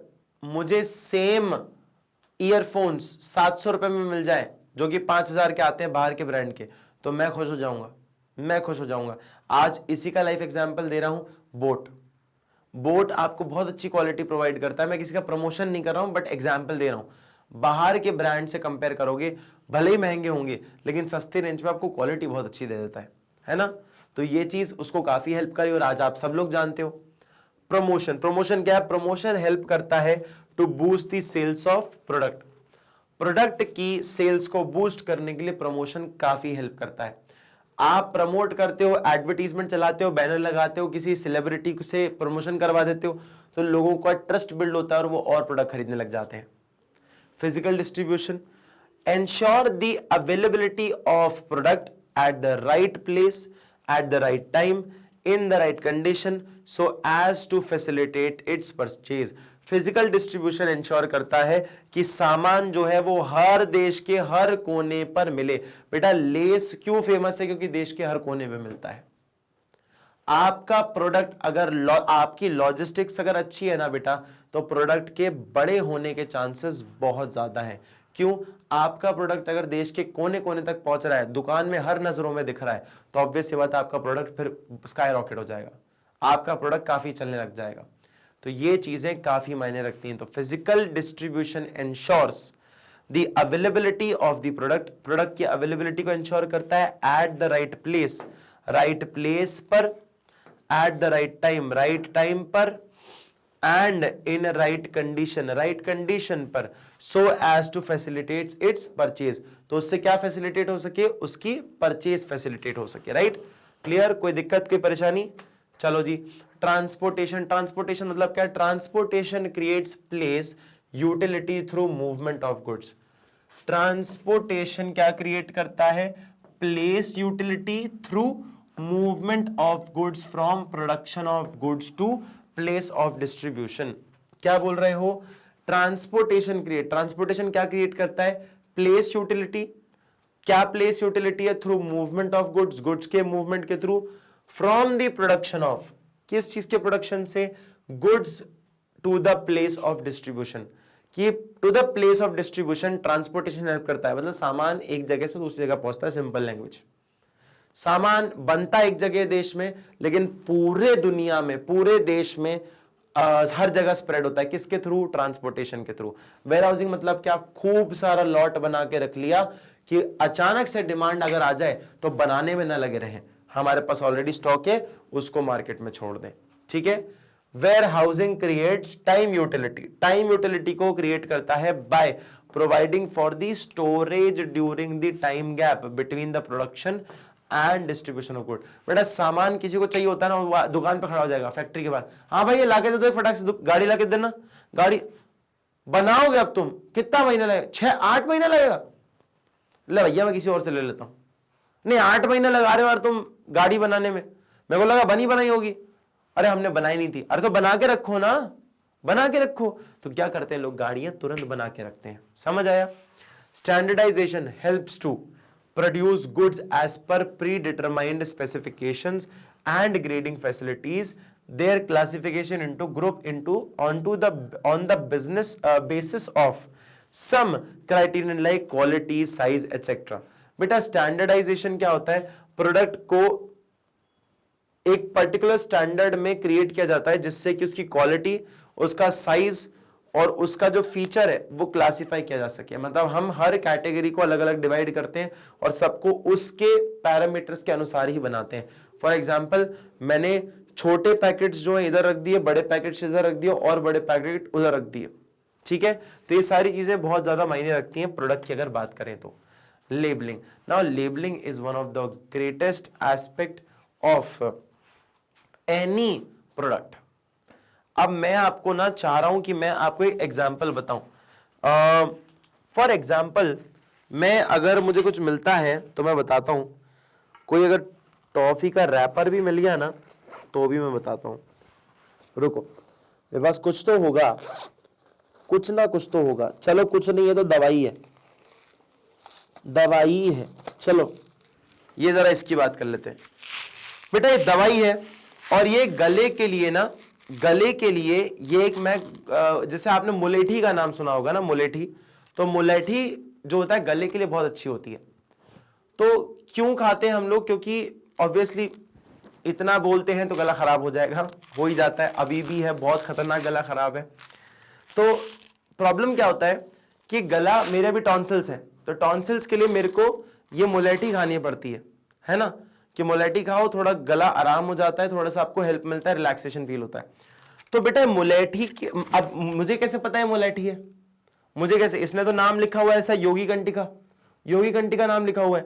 मुझे सेम ईयरफोन्स 700 रुपए में मिल जाए जो कि 5000 के आते हैं बाहर के ब्रांड के, तो मैं खुश हो जाऊंगा, मैं खुश हो जाऊंगा। आज इसी का लाइफ एग्जांपल दे रहा हूं, बोट। बोट आपको बहुत अच्छी क्वालिटी प्रोवाइड करता है, मैं किसी का प्रमोशन नहीं कर रहा हूं बट एग्जांपल दे रहा हूं। बाहर के ब्रांड से कंपेयर करोगे, भले ही महंगे होंगे लेकिन सस्ते रेंज में आपको क्वालिटी बहुत अच्छी दे देता है ना। तो ये चीज उसको काफी हेल्प करी, और आज आप सब लोग जानते हो प्रमोशन। प्रमोशन क्या है, प्रमोशन हेल्प करता है to boost the sales of product. Product की सेल्स को बूस्ट करने के लिए प्रमोशन काफी हेल्प करता है। आप प्रमोट करते हो, एडवर्टीजमेंट चलाते हो, बैनर लगाते हो, किसी सेलिब्रिटी से प्रमोशन करवा देते हो, तो लोगों का ट्रस्ट बिल्ड होता है और वो और प्रोडक्ट खरीदने लग जाते हैं। Physical distribution ensure the availability of product at the right place, at the right time, in the right condition, so as to facilitate its purchase. Physical distribution ensure करता है कि सामान जो है वो हर देश के हर कोने पर मिले। बेटा लेस क्यों फेमस है, क्योंकि देश के हर कोने में मिलता है। आपका प्रोडक्ट अगर आपकी लॉजिस्टिक्स अगर अच्छी है ना बेटा, तो प्रोडक्ट के बड़े होने के चांसेस बहुत ज्यादा है। क्यों, आपका प्रोडक्ट अगर देश के कोने कोने तक पहुंच रहा है, दुकान में हर नजरों में दिख रहा है, तो ऑब्वियस सी बात है आपका प्रोडक्ट फिर स्काई रॉकेट हो जाएगा, आपका प्रोडक्ट काफी चलने लग जाएगा। तो ये चीजें काफी मायने रखती हैं। तो physical distribution ensures the availability of the product, product की अवेलेबिलिटी को इंश्योर करता है at the right place, right place पर, एट द राइट टाइम पर, एंड इन राइट कंडीशन पर, so as to facilitate its purchase. तो उससे क्या फैसिलिटेट हो सके, उसकी परचेज फैसिलिटेट हो सके। राइट, क्लियर, कोई दिक्कत कोई परेशानी? चलो जी, ट्रांसपोर्टेशन। ट्रांसपोर्टेशन मतलब क्या? Transportation creates place utility through movement of goods. Transportation क्या क्रिएट करता है? Place utility through movement of goods from production of goods to place of distribution. क्या बोल रहे हो? ट्रांसपोर्टेशन क्या क्रिएट करता है? Place utility. क्या प्लेस यूटिलिटी है? Through movement of goods, goods के मूवमेंट के थ्रू, फ्रॉम द प्रोडक्शन ऑफ, किस चीज के प्रोडक्शन से? Goods to the place of distribution. कि to the place of distribution transportation help करता है, मतलब सामान एक जगह से दूसरी जगह पहुंचता है। सिंपल लैंग्वेज, सामान बनता एक जगह देश में, लेकिन पूरे दुनिया में, पूरे देश में हर जगह स्प्रेड होता है। किसके थ्रू? ट्रांसपोर्टेशन के थ्रू। वेयर हाउसिंग मतलब क्या? खूब सारा लॉट बना के रख लिया कि अचानक से डिमांड अगर आ जाए तो बनाने में ना लगे रहें, हमारे पास ऑलरेडी स्टॉक है, उसको मार्केट में छोड़ दें। ठीक है। Warehousing creates time utility. Time utility को क्रिएट करता है by providing for the storage during the time gap between the production and distribution of good. बेटा सामान किसी को चाहिए होता है ना, दुकान पर खड़ा हो जाएगा फैक्ट्री के बाहर, हाँ भाई ये लाके दे दो, एक फटाक से गाड़ी लाके देना। गाड़ी बनाओगे अब तुम, कितना महीना लगेगा? 6-8 महीना लगेगा। ले भैया मैं किसी और से ले लेता हूं। नहीं 8 महीने लगा रहे हो यार तुम गाड़ी बनाने में, मेरे को लगा बनी बनाई होगी। अरे हमने बनाई नहीं थी। अरे तो बना के रखो ना, बना के रखो। तो क्या करते हैं लोग? गाड़ियां तुरंत बना के रखते हैं। समझ आया? Standardisation helps to produce goods as per predetermined specifications and grading facilities. Their classification into group on the business basis of some criterion like quality, size, etc. बेटा स्टैंडर्डाइजेशन क्या होता है? प्रोडक्ट को एक पर्टिकुलर स्टैंडर्ड में create किया जाता है जिससे कि उसकी क्वालिटी, उसका साइज और उसका जो फीचर है वो क्लासिफाई किया जा सके। मतलब हम हर कैटेगरी को अलग अलग डिवाइड करते हैं और सबको उसके पैरामीटर्स के अनुसार ही बनाते हैं। फॉर एग्जाम्पल मैंने छोटे पैकेट्स जो है इधर रख दिए, बड़े पैकेट्स इधर रख दिए और बड़े पैकेट उधर रख दिए, ठीक है। तो ये सारी चीजें बहुत ज्यादा मायने रखती हैं प्रोडक्ट की अगर बात करें तो। Labelling, now labelling is one of the greatest aspect of any product. अब मैं आपको ना चाह रहा हूं कि मैं आपको एक एग्जाम्पल बताऊं। फॉर एग्जाम्पल मैं अगर मुझे कुछ मिलता है तो मैं बताता हूं, कोई अगर टॉफी का रैपर भी मिल गया ना तो भी मैं बताता हूं। रुको, मेरे पास कुछ तो होगा, कुछ ना कुछ तो होगा। चलो कुछ नहीं है तो दवाई है, दवाई है। चलो ये जरा इसकी बात कर लेते हैं। बेटा ये दवाई है और ये गले के लिए ना, गले के लिए ये एक, मैं जैसे आपने मुलेठी का नाम सुना होगा ना, मुलेठी, तो मुलेठी जो होता है गले के लिए बहुत अच्छी होती है। तो क्यों खाते हैं हम लोग? क्योंकि ऑब्वियसली इतना बोलते हैं तो गला खराब हो जाएगा, हो ही जाता है, अभी भी है, बहुत खतरनाक गला खराब है। तो प्रॉब्लम क्या होता है कि गला, मेरे भी टॉन्सिल्स हैं, तो टॉन्सिल्स के लिए मेरे को ये मुलेठी खानी पड़ती है ना, कि मुलेठी खाओ, थोड़ा गला आराम हो जाता है, थोड़ा सा आपको हेल्प मिलता है, रिलैक्सेशन फील होता है। तो बेटा मुलेठी की, अब मुझे कैसे पता है मुलेठी है? मुझे कैसे, इसने तो नाम लिखा हुआ है ऐसा, योगी कंटिका, योगी कंटिका नाम लिखा हुआ है,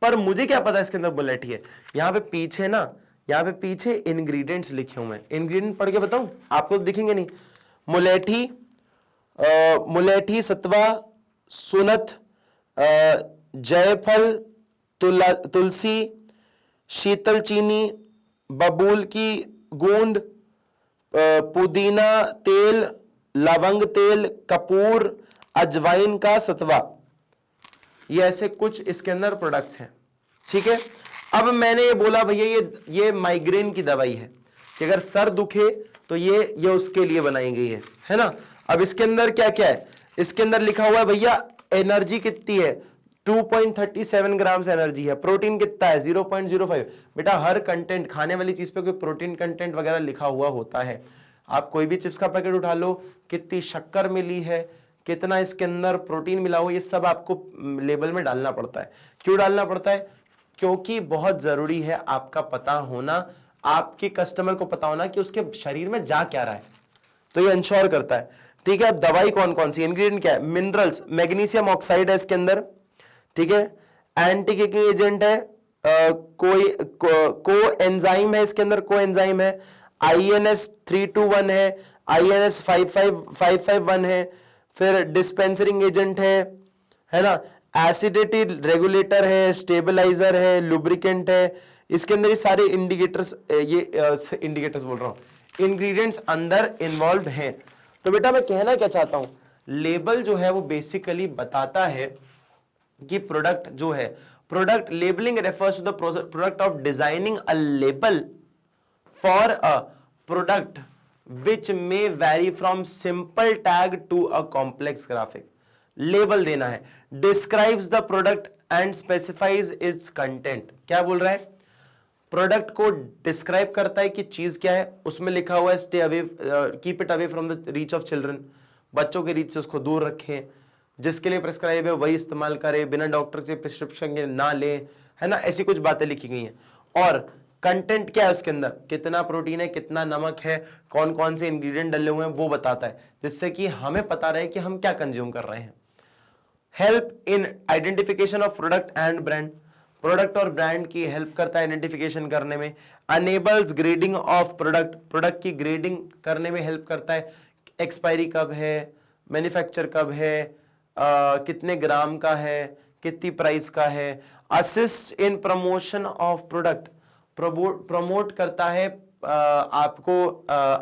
पर मुझे क्या पता इसके अंदर मुलेठी है? यहाँ पे पीछे ना, यहाँ पे पीछे इंग्रेडिएंट्स लिखे हुए हैं, इंग्रेडिएंट पढ़ के बताऊं आपको? तो दिखेंगे नहीं। मुलेठी, मुलेठी सत्वा, सुनत, जायफल, तुलसी, शीतल चीनी, बबूल की गूंद, पुदीना तेल, लवंग तेल, कपूर, अजवाइन का सत्वा, ये ऐसे कुछ इसके अंदर प्रोडक्ट्स हैं, ठीक है। अब मैंने ये बोला भैया ये माइग्रेन की दवाई है, कि अगर सर दुखे तो ये उसके लिए बनाई गई है ना। अब इसके अंदर क्या क्या है? इसके अंदर लिखा हुआ है भैया एनर्जी कितनी है, 2.37 ग्राम्स एनर्जी है। प्रोटीन कितना है? 0.05। बेटा हर कंटेंट, खाने वाली चीज पे कोई प्रोटीन कंटेंट वगैरह लिखा हुआ होता है। आप कोई भी चिप्स का पैकेट उठा लो, कितनी शक्कर मिली है, कितना इसके अंदर प्रोटीन मिला हुआ, ये सब आपको लेबल में डालना पड़ता है। क्यों डालना पड़ता है? क्योंकि बहुत जरूरी है आपका पता होना, आपके कस्टमर को पता होना कि उसके शरीर में जा क्या रहा है, तो ये इंश्योर करता है, ठीक है। अब दवाई कौन कौन सी, इंग्रेडिएंट क्या है? मिनरल्स, मैग्नीशियम ऑक्साइड है इसके अंदर, ठीक है। एंटी किकिंग एजेंट है, को एंजाइम है इसके अंदर, को एंजाइम है, INS 321 है, INS 5551 है, फिर डिस्पेंसरिंग एजेंट है ना, एसिडिटी रेगुलेटर है, स्टेबलाइजर है, लुब्रिकेंट है। इसके अंदर ये सारे इंडिकेटर्स, ये इंडिकेटर्स बोल रहा हूं, इंग्रेडिएंट्स अंदर इन्वॉल्व हैं। तो बेटा मैं कहना क्या चाहता हूं, लेबल जो है वो बेसिकली बताता है कि प्रोडक्ट जो है, product labelling refers to the product of designing a label for a product which may vary from simple tag to a complex graphic. Label देना है, describes the product and specifies its content. क्या बोल रहा है? Product को describe करता है कि चीज क्या है, उसमें लिखा हुआ है stay away, keep it away from the reach of children, बच्चों के रीच से उसको दूर रखें, जिसके लिए प्रिस्क्राइब है वही इस्तेमाल करें, बिना डॉक्टर से प्रिस्क्रिप्शन के ना लें, है ना, ऐसी कुछ बातें लिखी गई हैं। और कंटेंट क्या है उसके अंदर, कितना प्रोटीन है, कितना नमक है, कौन कौन से इंग्रेडिएंट डले हुए हैं, वो बताता है, जिससे कि हमें पता रहे कि हम क्या कंज्यूम कर रहे हैं। Help in identification of product and brand, product और ब्रांड की हेल्प करता है आइडेंटिफिकेशन करने में। Enables grading of product, product की ग्रेडिंग करने में हेल्प करता है, एक्सपायरी कब है, मैन्युफैक्चर कब है, कितने ग्राम का है, कितनी प्राइस का है। Assist in promotion of product, promote करता है, आपको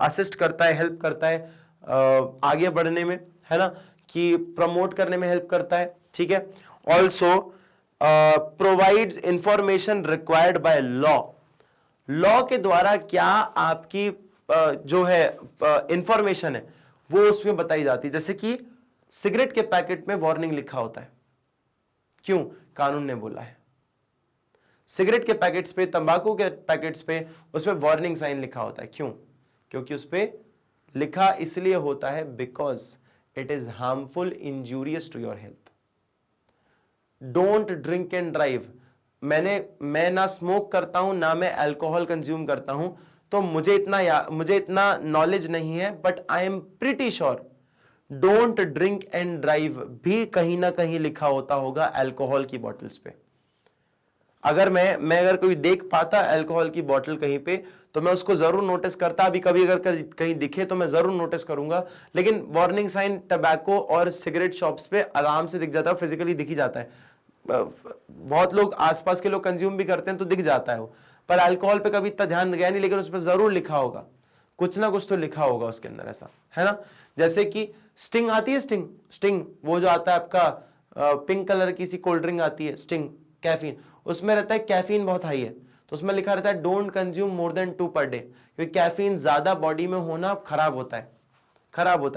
असिस्ट करता है, हेल्प करता है आगे बढ़ने में, है ना, कि प्रमोट करने में हेल्प करता है, ठीक है। Also provides information required by law, law के द्वारा क्या आपकी जो है इंफॉर्मेशन है वो उसमें बताई जाती है। जैसे कि सिगरेट के पैकेट में वार्निंग लिखा होता है, क्यों? कानून ने बोला है। सिगरेट के पैकेट्स पे, तंबाकू के पैकेट्स पे उसमें वार्निंग साइन लिखा होता है, क्यों? क्योंकि उस पे लिखा इसलिए होता है because it is harmful, injurious to your health. Don't drink and drive, मैं ना स्मोक करता हूं ना मैं अल्कोहल कंज्यूम करता हूं, तो मुझे इतना नॉलेज नहीं है, but I am pretty sure don't drink and drive भी कहीं ना कहीं लिखा होता होगा अल्कोहल की बॉटल्स पे। अगर मैं अगर कोई देख पाता अल्कोहल की बोतल कहीं पे तो मैं उसको जरूर नोटिस करता। अभी कभी अगर कहीं दिखे तो मैं जरूर नोटिस करूंगा, लेकिन वार्निंग साइन टबैको और सिगरेट शॉप्स पे आराम से दिख जाता है, फिजिकली दिख ही जाता है। बहुत लोग आसपास के लोग कंज्यूम भी करते हैं तो दिख जाता है वो, पर अल्कोहल पे कभी इतना ध्यान गया नहीं, लेकिन उसमें जरूर लिखा होगा, कुछ ना कुछ तो लिखा होगा उसके अंदर, ऐसा है ना। जैसे कि स्टिंग आती है, स्टिंग वो जो आता है आपका पिंक कलर की सी कोल्ड ड्रिंक आती है स्टिंग, कैफीन, उसमें रहता है कैफीन बहुत हाई है, तो उसमें लिखा रहता है don't consume more than 2 per day, क्योंकि कैफीन ज्यादा बॉडी में होना खराब होता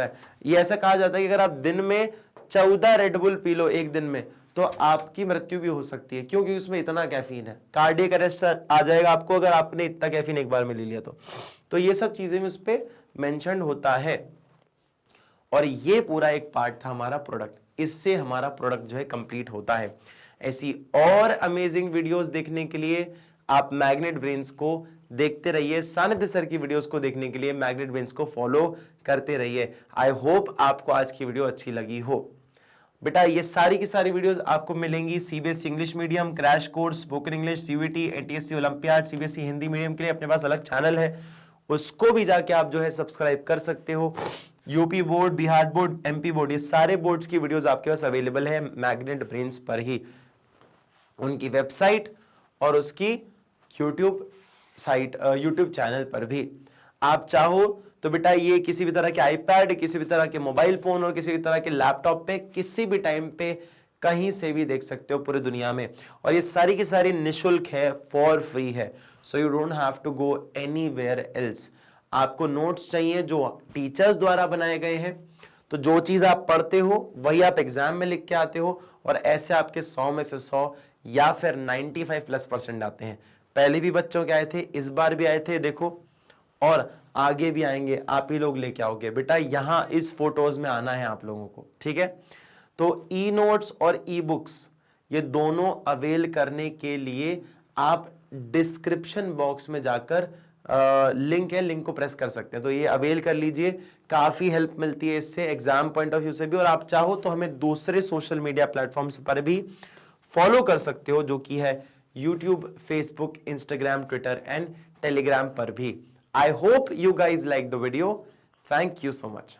है। ये ऐसा कहा जाता है कि अगर आप दिन में 14 रेडबुल पी लो एक दिन में तो आपकी मृत्यु भी हो सकती है, क्योंकि उसमें इतना कैफीन है, कार्डियक अरेस्ट आ जाएगा आपको अगर आपने इतना कैफीन एक बार में ले लिया तो ये सब चीजें उस पर मेंशन होता है। और ये पूरा एक पार्ट था हमारा प्रोडक्ट, इससे हमारा प्रोडक्ट जो है कंप्लीट होता है। ऐसी और अमेजिंग वीडियोस देखने के लिए आप मैग्नेट ब्रेन्स को देखते रहिए, सानिध्य सर की वीडियोस को देखने के लिए मैग्नेट ब्रेन्स को फॉलो करते रहिए। आई होप आपको आज की वीडियो अच्छी लगी हो। बेटा ये सारी की सारी वीडियोस आपको मिलेंगी CBSE English medium, crash course, spoken English, CUET, ATSC olympiad, CBSE Hindi medium के लिए अपने पास अलग चैनल है, उसको भी जाके आप जो है सब्सक्राइब कर सकते हो। UP board, Bihar board, MP board, ये सारे बोर्ड्स की वीडियोस आपके पास अवेलेबल है मैग्नेट ब्रेन्स पर ही, उनकी वेबसाइट और उसकी यूट्यूब साइट, यूट्यूब चैनल पर भी। आप चाहो तो बेटा ये किसी भी तरह के आईपैड, किसी भी तरह के मोबाइल फोन और किसी भी तरह के लैपटॉप पे किसी भी टाइम पे कहीं से भी देख सकते हो पूरी दुनिया में, और ये सारी की सारी निशुल्क है, फॉर फ्री है, so you don't have to go anywhere else. आपको नोट्स चाहिए जो टीचर्स द्वारा बनाए गए हैं, तो जो चीज आप पढ़ते हो वही आप एग्जाम में लिख के आते हो, और ऐसे आपके 100 में से 100 या फिर 95+ आते हैं। पहले भी बच्चों के आए थे, इस बार भी आए थे, देखो, और आगे भी आएंगे, आप ही लोग लेके आओगे बेटा, यहां इस फोटोज में आना है आप लोगों को, ठीक है। तो ई नोट्स और ई बुक्स ये दोनों अवेल करने के लिए आप डिस्क्रिप्शन बॉक्स में जाकर लिंक है, लिंक को प्रेस कर सकते हैं, तो ये अवेल कर लीजिए, काफी हेल्प मिलती है इससे एग्जाम पॉइंट ऑफ व्यू से भी। और आप चाहो तो हमें दूसरे सोशल मीडिया प्लेटफॉर्म्स पर भी फॉलो कर सकते हो, जो कि है YouTube, Facebook, Instagram, Twitter and Telegram पर भी। I hope you guys like the video. Thank you so much.